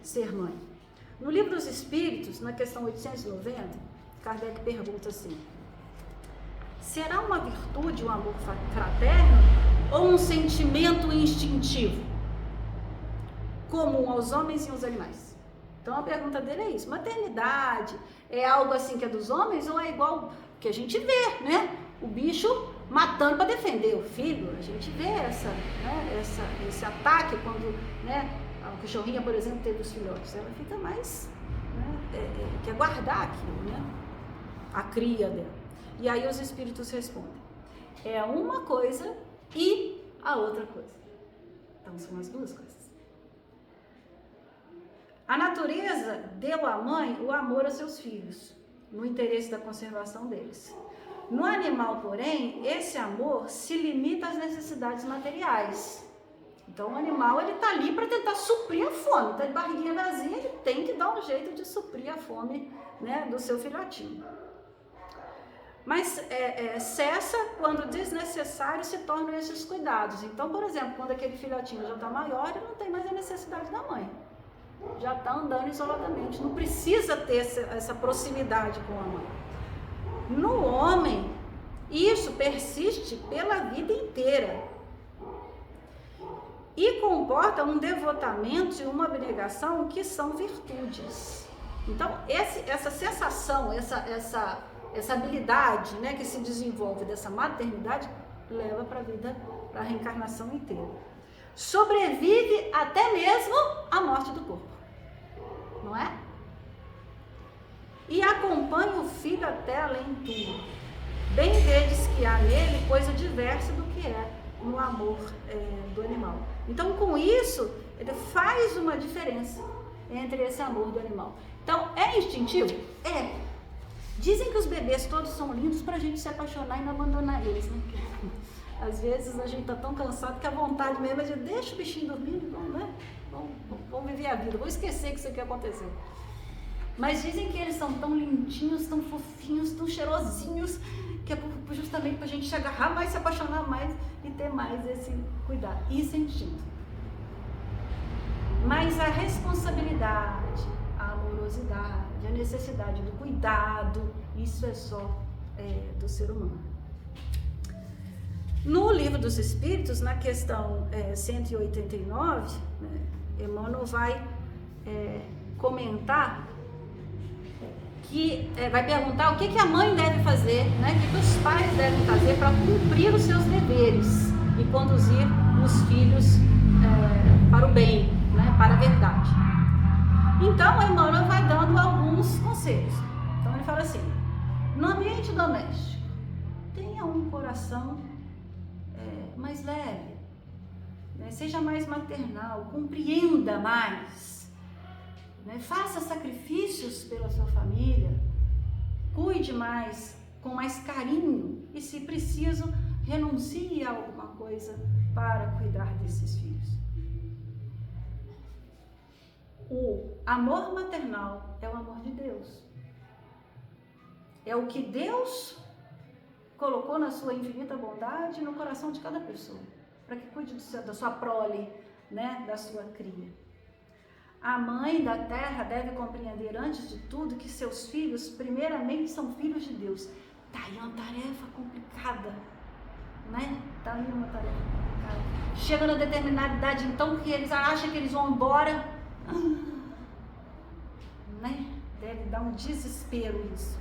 ser mãe? No Livro dos Espíritos, na questão 890, Kardec pergunta assim: será uma virtude um amor fraterno ou um sentimento instintivo, comum aos homens e aos animais? Então a pergunta dele é isso: maternidade é algo assim que é dos homens ou é igual que a gente vê, né? O bicho matando para defender o filho, a gente vê esse ataque quando, né, a cachorrinha, por exemplo, teve os filhotes, ela fica mais, né, quer guardar aquilo, né? A cria dela. E aí os espíritos respondem: é uma coisa e a outra coisa. Então são as duas coisas. A natureza deu à mãe o amor a seus filhos, no interesse da conservação deles. No animal, porém, esse amor se limita às necessidades materiais. Então o animal está ali para tentar suprir a fome, está de barriguinha vazia, ele tem que dar um jeito de suprir a fome, né, do seu filhotinho. Mas cessa quando desnecessário se tornam esses cuidados. Então, por exemplo, quando aquele filhotinho já está maior, ele não tem mais a necessidade da mãe. Já está andando isoladamente, não precisa ter essa proximidade com a mãe. No homem, isso persiste pela vida inteira e comporta um devotamento e uma abnegação que são virtudes. Então, essa sensação, essa habilidade, né, que se desenvolve dessa maternidade, leva para a vida, para a reencarnação inteira. Sobrevive até mesmo a morte do corpo, não é? E acompanha o filho até além de tudo. Bem vedes que há nele coisa diversa do que é no amor do animal. Então, com isso, ele faz uma diferença entre esse amor do animal. Então, é instintivo? É. Dizem que os bebês todos são lindos para a gente se apaixonar e não abandonar eles, né? Às vezes a gente está tão cansado que a vontade mesmo é de deixa o bichinho dormindo, vamos viver a vida, vou esquecer que isso aqui aconteceu. Mas dizem que eles são tão lindinhos, tão fofinhos, tão cheirosinhos, que é justamente para a gente se agarrar mais, se apaixonar mais e ter mais esse cuidado. Isso é instinto. Mas a responsabilidade, a amorosidade, a necessidade do cuidado, isso é só do ser humano. No Livro dos Espíritos, na questão 189, né, Emmanuel vai comentar que vai perguntar o que a mãe deve fazer, né, o que os pais devem fazer para cumprir os seus deveres e conduzir os filhos para o bem, né, para a verdade. Então, Emmanuel vai dando alguns conselhos. Então, ele fala assim: no ambiente doméstico, tenha um coração mais leve, né? Seja mais maternal, compreenda mais, né? Faça sacrifícios pela sua família, cuide mais, com mais carinho, e se preciso, renuncie a alguma coisa para cuidar desses filhos. O amor maternal é o amor de Deus. É o que Deus colocou na sua infinita bondade no coração de cada pessoa, para que cuide da sua prole, né, da sua cria. A mãe da terra deve compreender antes de tudo que seus filhos, primeiramente, são filhos de Deus. Tá aí uma tarefa complicada, né? Tá aí uma tarefa complicada. Chega na determinada idade, então, que eles acham que eles vão embora, né? Deve dar um desespero isso.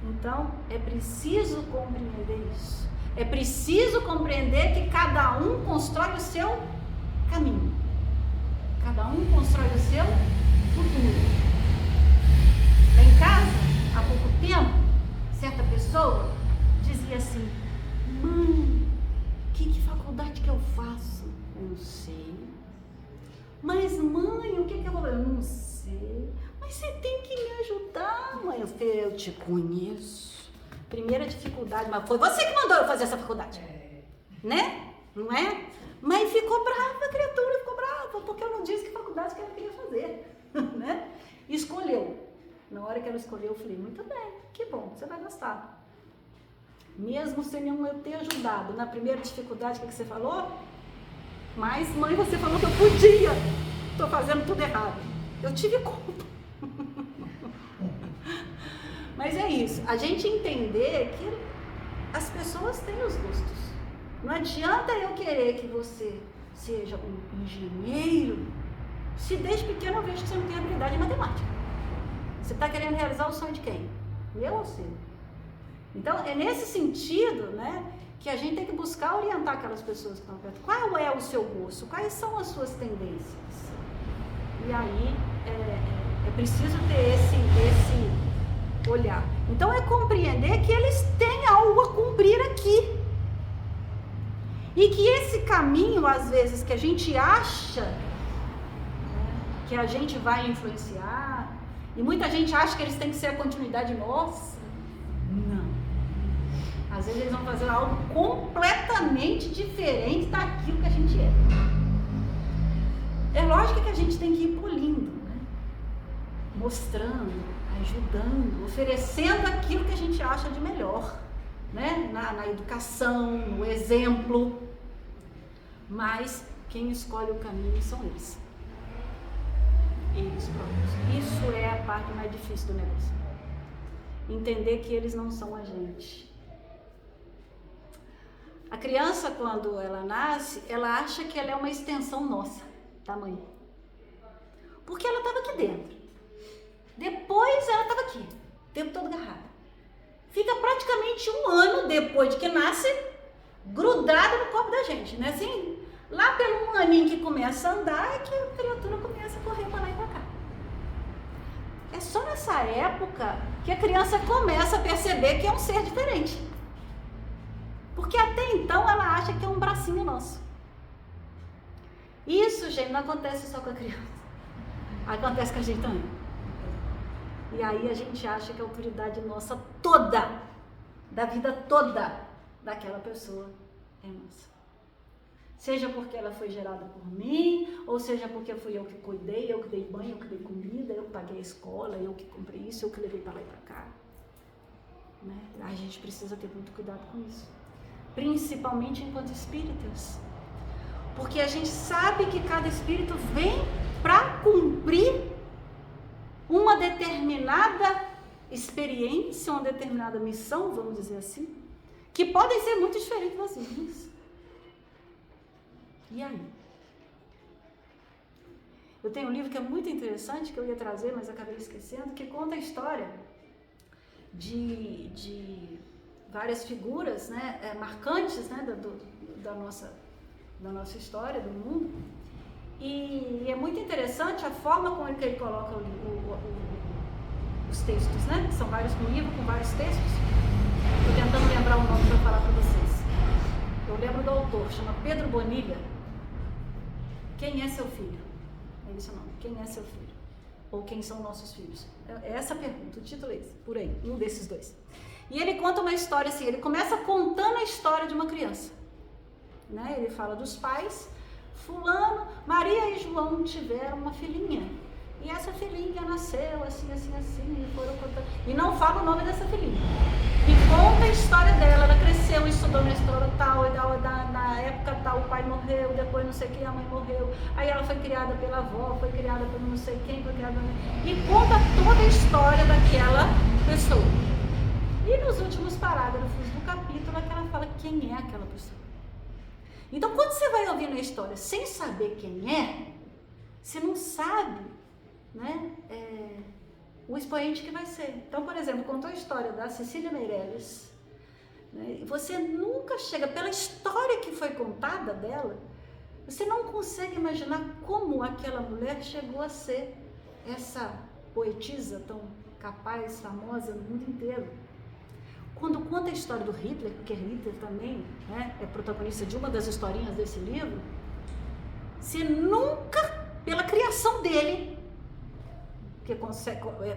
Então, é preciso compreender isso. É preciso compreender que cada um constrói o seu caminho. Cada um constrói o seu futuro. Lá em casa, há pouco tempo, certa pessoa dizia assim: mãe, que faculdade que eu faço? Eu não sei. Mas mãe, o que eu vou fazer? Eu não sei. Mas você tem que me ajudar, mãe. Eu falei: eu te conheço. Primeira dificuldade, mas foi você que mandou eu fazer essa faculdade. Né? Não é? Mas ficou brava, a criatura ficou brava, porque eu não disse que faculdade que ela queria fazer. Né? Escolheu. Na hora que ela escolheu, eu falei: muito bem, que bom, você vai gostar. Mesmo sem eu ter ajudado na primeira dificuldade que você falou, mas mãe, você falou que eu podia. Estou fazendo tudo errado. Eu tive culpa. Mas é isso, a gente entender que as pessoas têm os gostos. Não adianta eu querer que você seja um engenheiro, se desde pequeno eu vejo que você não tem habilidade em matemática. Você está querendo realizar o sonho de quem? Meu ou seu? Então, é nesse sentido, né, que a gente tem que buscar orientar aquelas pessoas que estão perto. Qual é o seu gosto? Quais são as suas tendências? E aí, é preciso ter esse olhar. Então, é compreender que eles têm algo a cumprir aqui. E que esse caminho, às vezes, que a gente acha, né, que a gente vai influenciar, e muita gente acha que eles têm que ser a continuidade nossa. Não. Às vezes eles vão fazer algo completamente diferente daquilo que a gente é. É lógico que a gente tem que ir polindo, né? Mostrando, ajudando, oferecendo aquilo que a gente acha de melhor, né? Na educação, no exemplo. Mas quem escolhe o caminho são eles. Eles próprios. Isso é a parte mais difícil do negócio. Entender que eles não são a gente. A criança, quando ela nasce, ela acha que ela é uma extensão nossa, da mãe. Porque ela estava aqui dentro. Depois ela estava aqui, o tempo todo agarrada. Fica praticamente 1 ano depois de que nasce, grudada no corpo da gente, né? Assim, lá pelo 1 aninho que começa a andar, é que a criatura começa a correr para lá e para cá. É só nessa época que a criança começa a perceber que é um ser diferente. Porque até então ela acha que é um bracinho nosso. Isso, gente, não acontece só com a criança. Acontece com a gente também. E aí a gente acha que a autoridade nossa toda, da vida toda daquela pessoa é nossa. Seja porque ela foi gerada por mim, ou seja porque fui eu que cuidei, eu que dei banho, eu que dei comida, eu que paguei a escola, eu que comprei isso, eu que levei para lá e para cá. Né? A gente precisa ter muito cuidado com isso. Principalmente enquanto espíritas. Porque a gente sabe que cada espírito vem para cumprir uma determinada experiência, uma determinada missão, vamos dizer assim, que podem ser muito diferentes das minhas. E aí? Eu tenho um livro que é muito interessante, que eu ia trazer, mas acabei esquecendo, que conta a história de várias figuras, né, marcantes, né, da nossa história, do mundo. E é muito interessante a forma como ele coloca os textos, né? São vários livros com vários textos. Estou tentando lembrar o nome para falar para vocês. Eu lembro do autor, chama Pedro Bonilha. Quem é seu filho? É esse o nome. Quem é seu filho? Ou quem são nossos filhos? É essa a pergunta, o título é esse, por aí, um desses dois. E ele conta uma história assim, ele começa contando a história de uma criança. Né? Ele fala dos pais, fulano, Maria e João tiveram uma filhinha. E essa filhinha nasceu assim, assim, assim, e foram contando. E não fala o nome dessa filhinha. E conta a história dela, ela cresceu, estudou na escola tal, e na época tal o pai morreu, depois não sei quem, a mãe morreu. Aí ela foi criada pela avó, foi criada por não sei quem, foi criada... E conta toda a história daquela pessoa. E nos últimos parágrafos do capítulo é que ela fala quem é aquela pessoa. Então, quando você vai ouvindo a história sem saber quem é, você não sabe, né, o expoente que vai ser. Então, por exemplo, contou a história da Cecília Meirelles, né, você nunca chega, pela história que foi contada dela, você não consegue imaginar como aquela mulher chegou a ser essa poetisa tão capaz, famosa no mundo inteiro. Quando conta a história do Hitler, porque Hitler também, né, é protagonista de uma das historinhas desse livro, você nunca, pela criação dele, que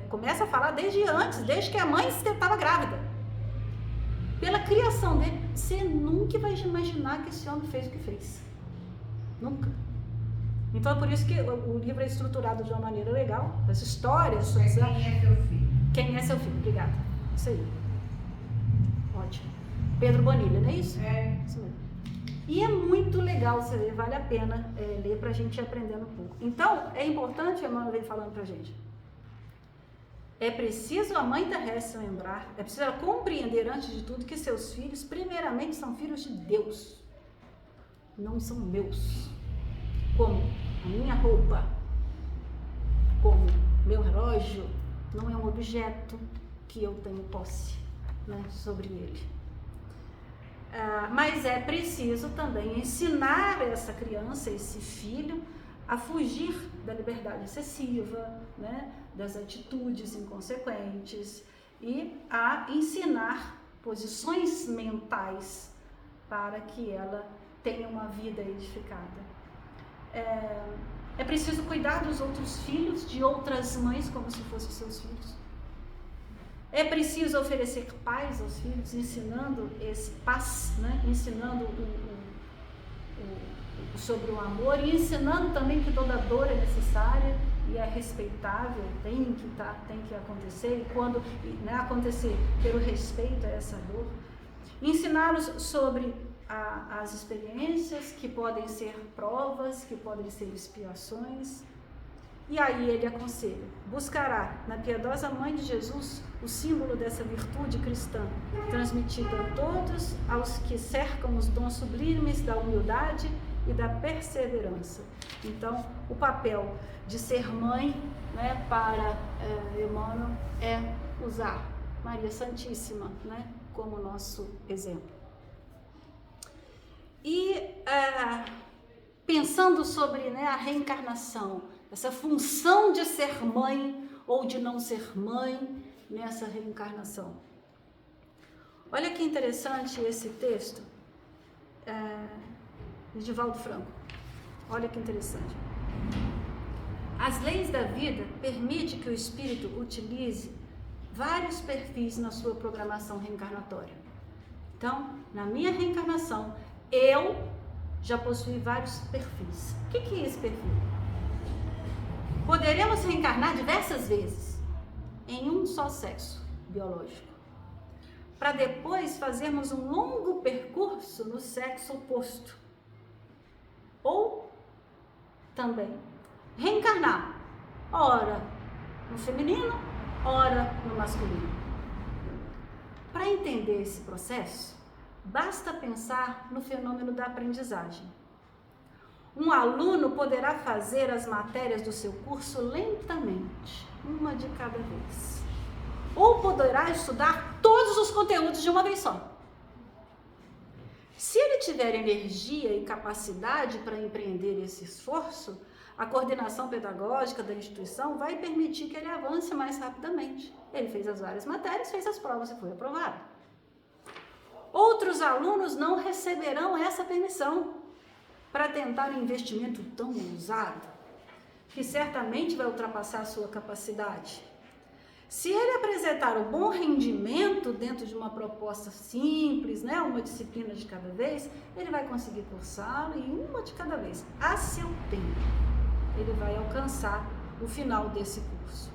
começa a falar desde antes, desde que a mãe estava grávida, pela criação dele, você nunca vai imaginar que esse homem fez o que fez. Nunca. Então é por isso que o livro é estruturado de uma maneira legal, as histórias... Quem é seu filho? Quem é seu filho, obrigada. Isso aí. Ótimo. Pedro Bonilha, não é isso? É. Isso mesmo. E é muito legal você ler, vale a pena ler pra gente ir aprendendo um pouco. Então, é importante, a Emmanuel vem falando pra gente, é preciso a Mãe Terrestre lembrar, é preciso ela compreender antes de tudo que seus filhos, primeiramente, são filhos de Deus, não são meus, como a minha roupa, como meu relógio, não é um objeto que eu tenho posse, né, sobre ele. Mas é preciso também ensinar essa criança, esse filho, a fugir da liberdade excessiva, né, das atitudes inconsequentes e a ensinar posições mentais para que ela tenha uma vida edificada. É preciso cuidar dos outros filhos, de outras mães, como se fossem seus filhos. É preciso oferecer paz aos filhos, ensinando esse paz, né? Ensinando sobre o amor e ensinando também que toda dor é necessária e é respeitável, tem que acontecer, e quando, né, acontecer, ter o respeito a essa dor. Ensiná-los sobre as experiências que podem ser provas, que podem ser expiações. E aí ele aconselha, buscará na piedosa Mãe de Jesus o símbolo dessa virtude cristã, transmitida a todos, aos que cercam os dons sublimes da humildade e da perseverança. Então, o papel de ser mãe, né, para Emmanuel é usar Maria Santíssima, né, como nosso exemplo. E pensando sobre, né, a reencarnação, essa função de ser mãe ou de não ser mãe nessa reencarnação. Olha que interessante esse texto de Divaldo Franco. Olha que interessante. As leis da vida permitem que o espírito utilize vários perfis na sua programação reencarnatória. Então, na minha reencarnação, eu já possuí vários perfis. O que é esse perfil? Poderemos reencarnar diversas vezes em um só sexo biológico, para depois fazermos um longo percurso no sexo oposto. Ou também reencarnar, ora no feminino, ora no masculino. Para entender esse processo, basta pensar no fenômeno da aprendizagem. Um aluno poderá fazer as matérias do seu curso lentamente, uma de cada vez. Ou poderá estudar todos os conteúdos de uma vez só. Se ele tiver energia e capacidade para empreender esse esforço, a coordenação pedagógica da instituição vai permitir que ele avance mais rapidamente. Ele fez as várias matérias, fez as provas e foi aprovado. Outros alunos não receberão essa permissão para tentar um investimento tão ousado. que certamente vai ultrapassar a sua capacidade. Se ele apresentar o bom rendimento dentro de uma proposta simples, né, uma disciplina de cada vez, ele vai conseguir cursá-lo e uma de cada vez, a seu tempo. Ele vai alcançar o final desse curso.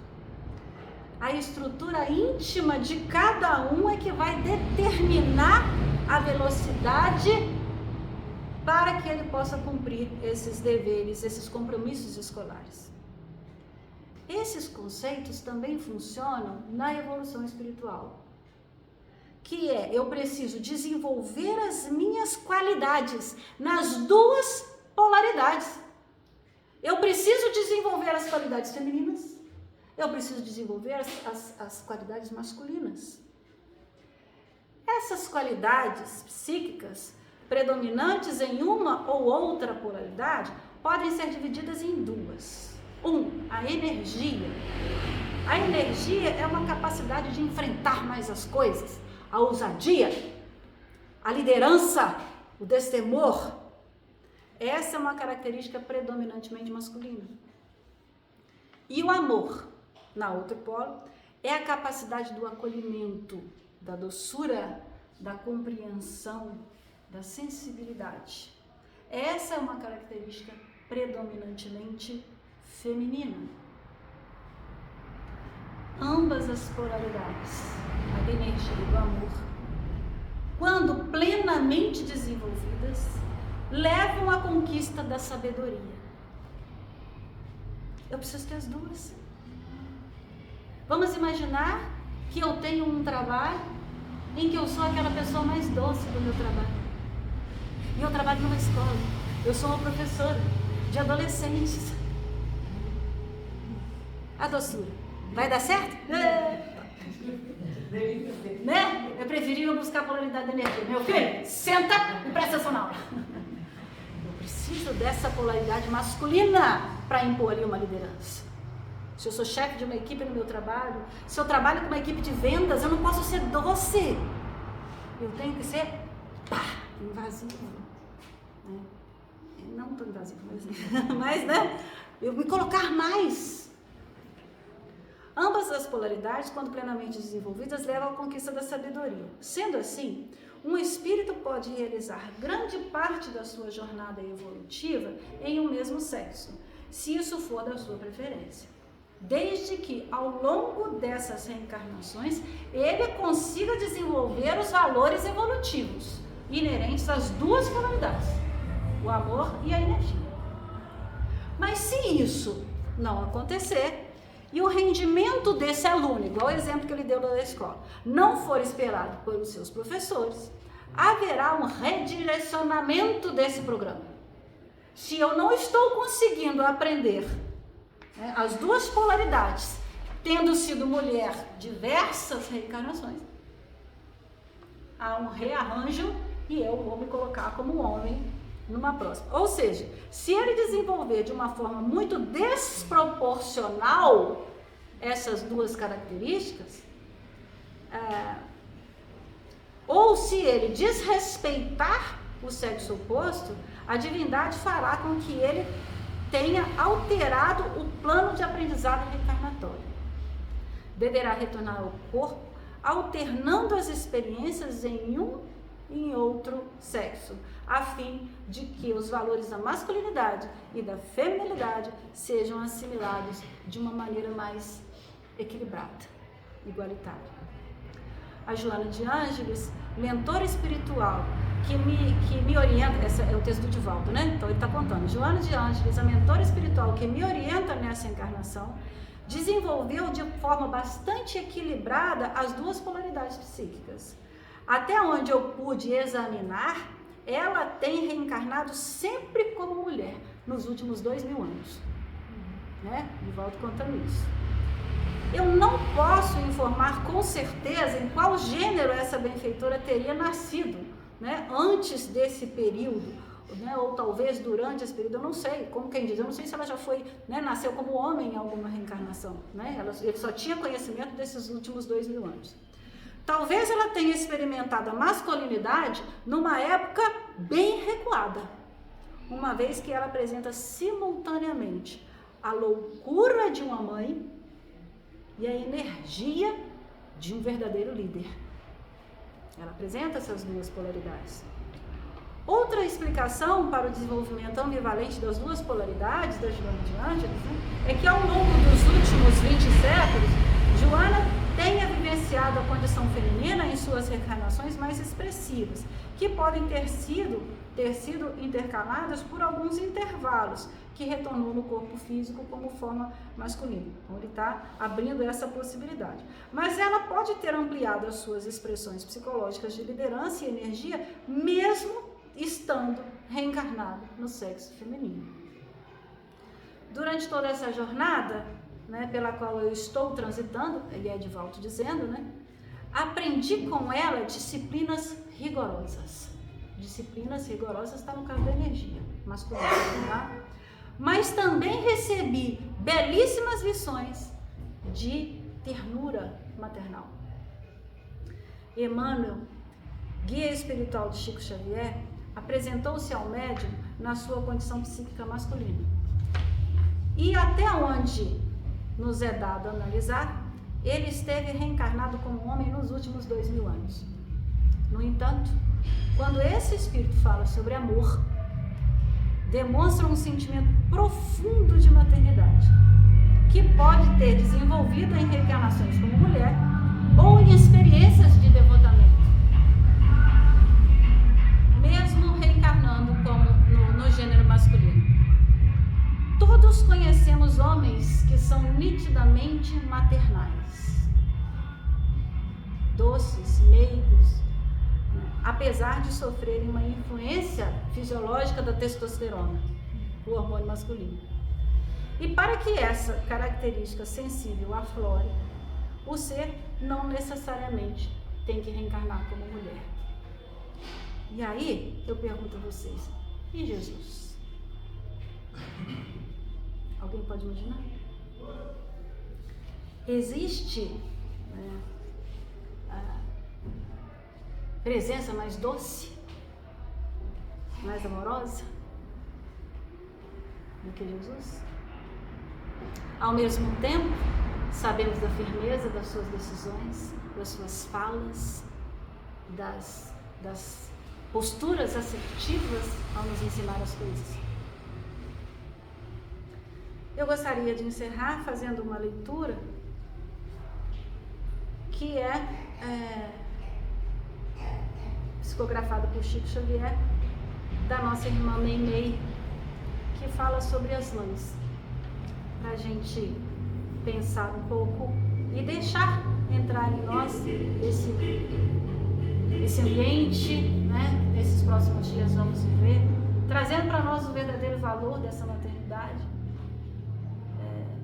A estrutura íntima de cada um é que vai determinar a velocidade para que ele possa cumprir esses deveres, esses compromissos escolares. Esses conceitos também funcionam na evolução espiritual, que é, eu preciso desenvolver as minhas qualidades nas duas polaridades. Eu preciso desenvolver as qualidades femininas, eu preciso desenvolver as qualidades masculinas. Essas qualidades psíquicas, predominantes em uma ou outra polaridade, podem ser divididas em duas. A energia. A energia é uma capacidade de enfrentar mais as coisas, a ousadia, a liderança, o destemor. Essa é uma característica predominantemente masculina. E o amor, na outra polo, é a capacidade do acolhimento, da doçura, da compreensão, da sensibilidade. Essa é uma característica predominantemente feminina. Ambas as polaridades, a da energia e do amor, quando plenamente desenvolvidas, levam à conquista da sabedoria. Eu preciso ter as duas. Vamos imaginar que eu tenho um trabalho em que eu sou aquela pessoa mais doce do meu trabalho. E eu trabalho numa escola. Eu sou uma professora de adolescentes. A doçura. Vai dar certo? Né? Eu preferia buscar a polaridade da energia. Meu filho, senta e presta atenção na aula. Eu preciso dessa polaridade masculina para impor ali uma liderança. Se eu sou chefe de uma equipe no meu trabalho, se eu trabalho com uma equipe de vendas, eu não posso ser doce. Eu tenho que ser invasivo. Né? Não tão invasivo, mas né? Eu me colocar mais. Ambas as polaridades, quando plenamente desenvolvidas, levam à conquista da sabedoria. Sendo assim, um espírito pode realizar grande parte da sua jornada evolutiva em um mesmo sexo, se isso for da sua preferência, desde que, ao longo dessas reencarnações, ele consiga desenvolver os valores evolutivos inerentes às duas polaridades, o amor e a energia. Mas se isso não acontecer, e o rendimento desse aluno, igual o exemplo que ele deu da escola, não for esperado pelos seus professores, haverá um redirecionamento desse programa. Se eu não estou conseguindo aprender, né, as duas polaridades, tendo sido mulher diversas reencarnações, há um rearranjo e eu vou me colocar como homem numa próxima. Ou seja, se ele desenvolver de uma forma muito desproporcional essas duas características, ou se ele desrespeitar o sexo oposto, a divindade fará com que ele tenha alterado o plano de aprendizado reencarnatório. Deverá retornar ao corpo, alternando as experiências em um e em outro sexo, a fim de que os valores da masculinidade e da feminilidade sejam assimilados de uma maneira mais equilibrada, igualitária. A Joana de Ângeles, mentora espiritual, que me orienta, esse é o texto do Divaldo, né? Então ele está contando, Joana de Ângeles, a mentora espiritual que me orienta nessa encarnação, desenvolveu de forma bastante equilibrada as duas polaridades psíquicas. Até onde eu pude examinar, ela tem reencarnado sempre como mulher, nos últimos 2000 anos. Né? Divaldo contando isso. Eu não posso informar com certeza em qual gênero essa benfeitora teria nascido, né? Antes desse período, né? Ou talvez durante esse período, eu não sei, como quem diz, eu não sei se ela já foi, né? Nasceu como homem em alguma reencarnação, né? Ele só tinha conhecimento desses últimos 2000 anos. Talvez ela tenha experimentado a masculinidade numa época bem recuada, uma vez que ela apresenta simultaneamente a loucura de uma mãe e a energia de um verdadeiro líder. Ela apresenta essas duas polaridades. Outra explicação para o desenvolvimento ambivalente das duas polaridades da Joana de Ângeles, é que ao longo dos últimos 20 séculos, Joana tenha vivenciado a condição feminina em suas reencarnações mais expressivas, que podem ter sido intercaladas por alguns intervalos, que retornou no corpo físico como forma masculina. Então, ele está abrindo essa possibilidade. Mas ela pode ter ampliado as suas expressões psicológicas de liderança e energia, mesmo estando reencarnada no sexo feminino. Durante toda essa jornada, pela qual eu estou transitando, e é Edivaldo dizendo, aprendi com ela disciplinas rigorosas. Disciplinas rigorosas está no caso da energia masculina, tá? Mas também recebi belíssimas lições de ternura maternal. Emmanuel, guia espiritual de Chico Xavier, apresentou-se ao médium na sua condição psíquica masculina. E até onde nos é dado analisar, ele esteve reencarnado como homem nos últimos 2000 anos. No entanto, quando esse espírito fala sobre amor, demonstra um sentimento profundo de maternidade, que pode ter desenvolvido em reencarnações como mulher ou em experiências de devotamento, mesmo reencarnando como no gênero masculino. Todos conhecemos homens que são nitidamente maternais, doces, meigos, apesar de sofrerem uma influência fisiológica da testosterona, o hormônio masculino. E para que essa característica sensível aflore, o ser não necessariamente tem que reencarnar como mulher. E aí, eu pergunto a vocês, e Jesus? Alguém pode imaginar? Existe a presença mais doce, mais amorosa do que Jesus? Ao mesmo tempo, sabemos da firmeza das suas decisões, das suas falas, das posturas assertivas ao nos ensinar as coisas. Eu gostaria de encerrar fazendo uma leitura que é psicografada por Chico Xavier, da nossa irmã Meimei, que fala sobre as lãs, para a gente pensar um pouco e deixar entrar em nós esse ambiente, Esses próximos dias vamos viver, trazendo para nós o verdadeiro valor dessa maternidade,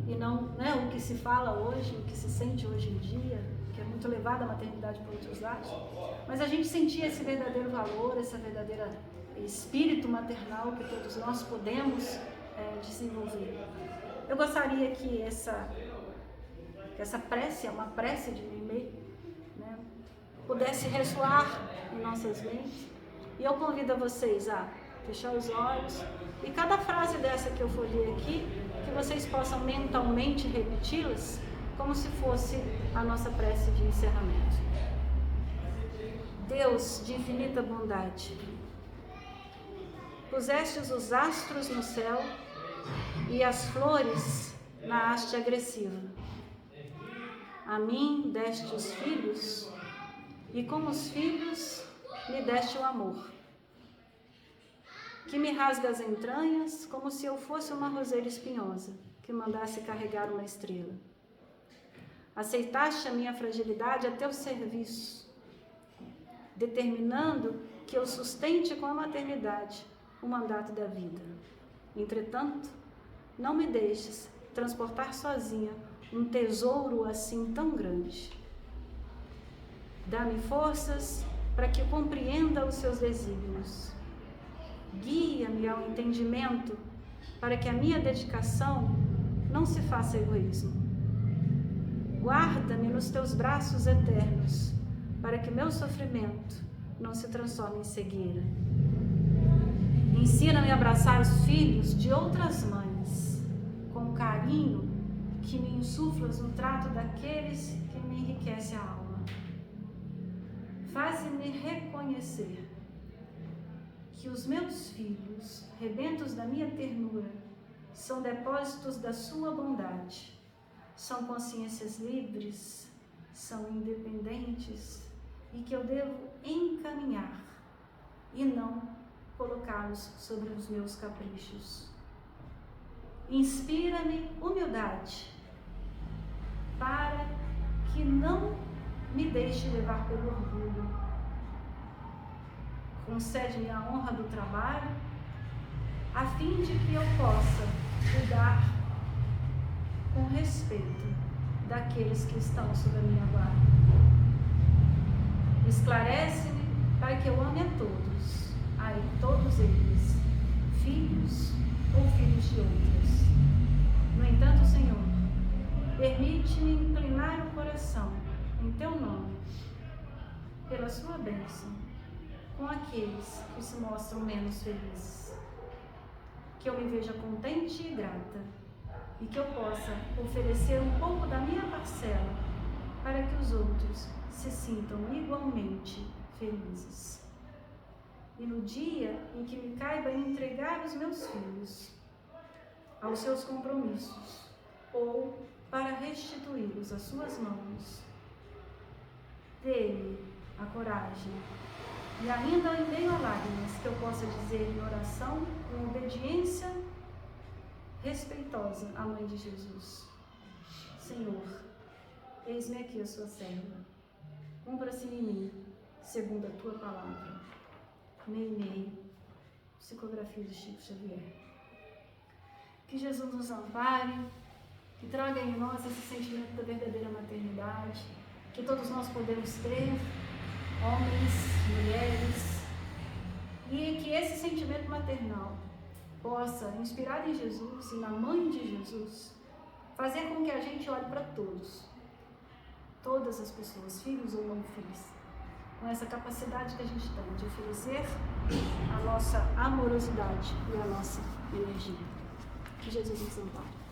e não o que se fala hoje, o que se sente hoje em dia, que é muito levada a maternidade por outros lados, mas a gente sentir esse verdadeiro valor, essa verdadeira espírito maternal que todos nós podemos desenvolver. Eu gostaria que essa prece, uma prece de Meimei, pudesse ressoar em nossas mentes, e eu convido a vocês a fechar os olhos, e cada frase dessa que eu folhei aqui, que vocês possam mentalmente repeti-las, como se fosse a nossa prece de encerramento. Deus de infinita bondade, pusestes os astros no céu e as flores na haste agressiva. A mim deste os filhos, e como os filhos me deste o amor, que me rasga as entranhas como se eu fosse uma roseira espinhosa que mandasse carregar uma estrela. Aceitaste a minha fragilidade a teu serviço, determinando que eu sustente com a maternidade o mandato da vida. Entretanto, não me deixes transportar sozinha um tesouro assim tão grande. Dá-me forças para que eu compreenda os seus desígnios. Guia-me ao entendimento para que a minha dedicação não se faça egoísmo. Guarda-me nos teus braços eternos para que meu sofrimento não se transforme em cegueira. Ensina-me a abraçar os filhos de outras mães com carinho que me insuflas no trato daqueles que me enriquecem a alma. Faze-me reconhecer que os meus filhos, rebentos da minha ternura, são depósitos da sua bondade, são consciências livres, são independentes e que eu devo encaminhar e não colocá-los sobre os meus caprichos. Inspira-me humildade para que não me deixe levar pelo orgulho. Concede-me a honra do trabalho, a fim de que eu possa cuidar com respeito daqueles que estão sob a minha guarda. Esclarece-me para que eu ame a todos eles, filhos ou filhos de outros. No entanto, Senhor, permite-me inclinar o coração em Teu nome, pela Sua bênção, com aqueles que se mostram menos felizes. Que eu me veja contente e grata e que eu possa oferecer um pouco da minha parcela para que os outros se sintam igualmente felizes. E no dia em que me caiba entregar os meus filhos aos seus compromissos ou para restituí-los às suas mãos, dê-me a coragem e ainda em meio a lágrimas que eu possa dizer em oração com obediência respeitosa à Mãe de Jesus: Senhor, eis-me aqui a sua serva, cumpra-se em mim segundo a tua palavra. Meimei, psicografia de Chico Xavier. Que Jesus nos ampare, que traga em nós esse sentimento da verdadeira maternidade, que todos nós podemos ter, homens, mulheres, e que esse sentimento maternal possa, inspirado em Jesus e na Mãe de Jesus, fazer com que a gente olhe para todas as pessoas, filhos ou não filhos, com essa capacidade que a gente tem de oferecer a nossa amorosidade e a nossa energia. Que Jesus nos ampare.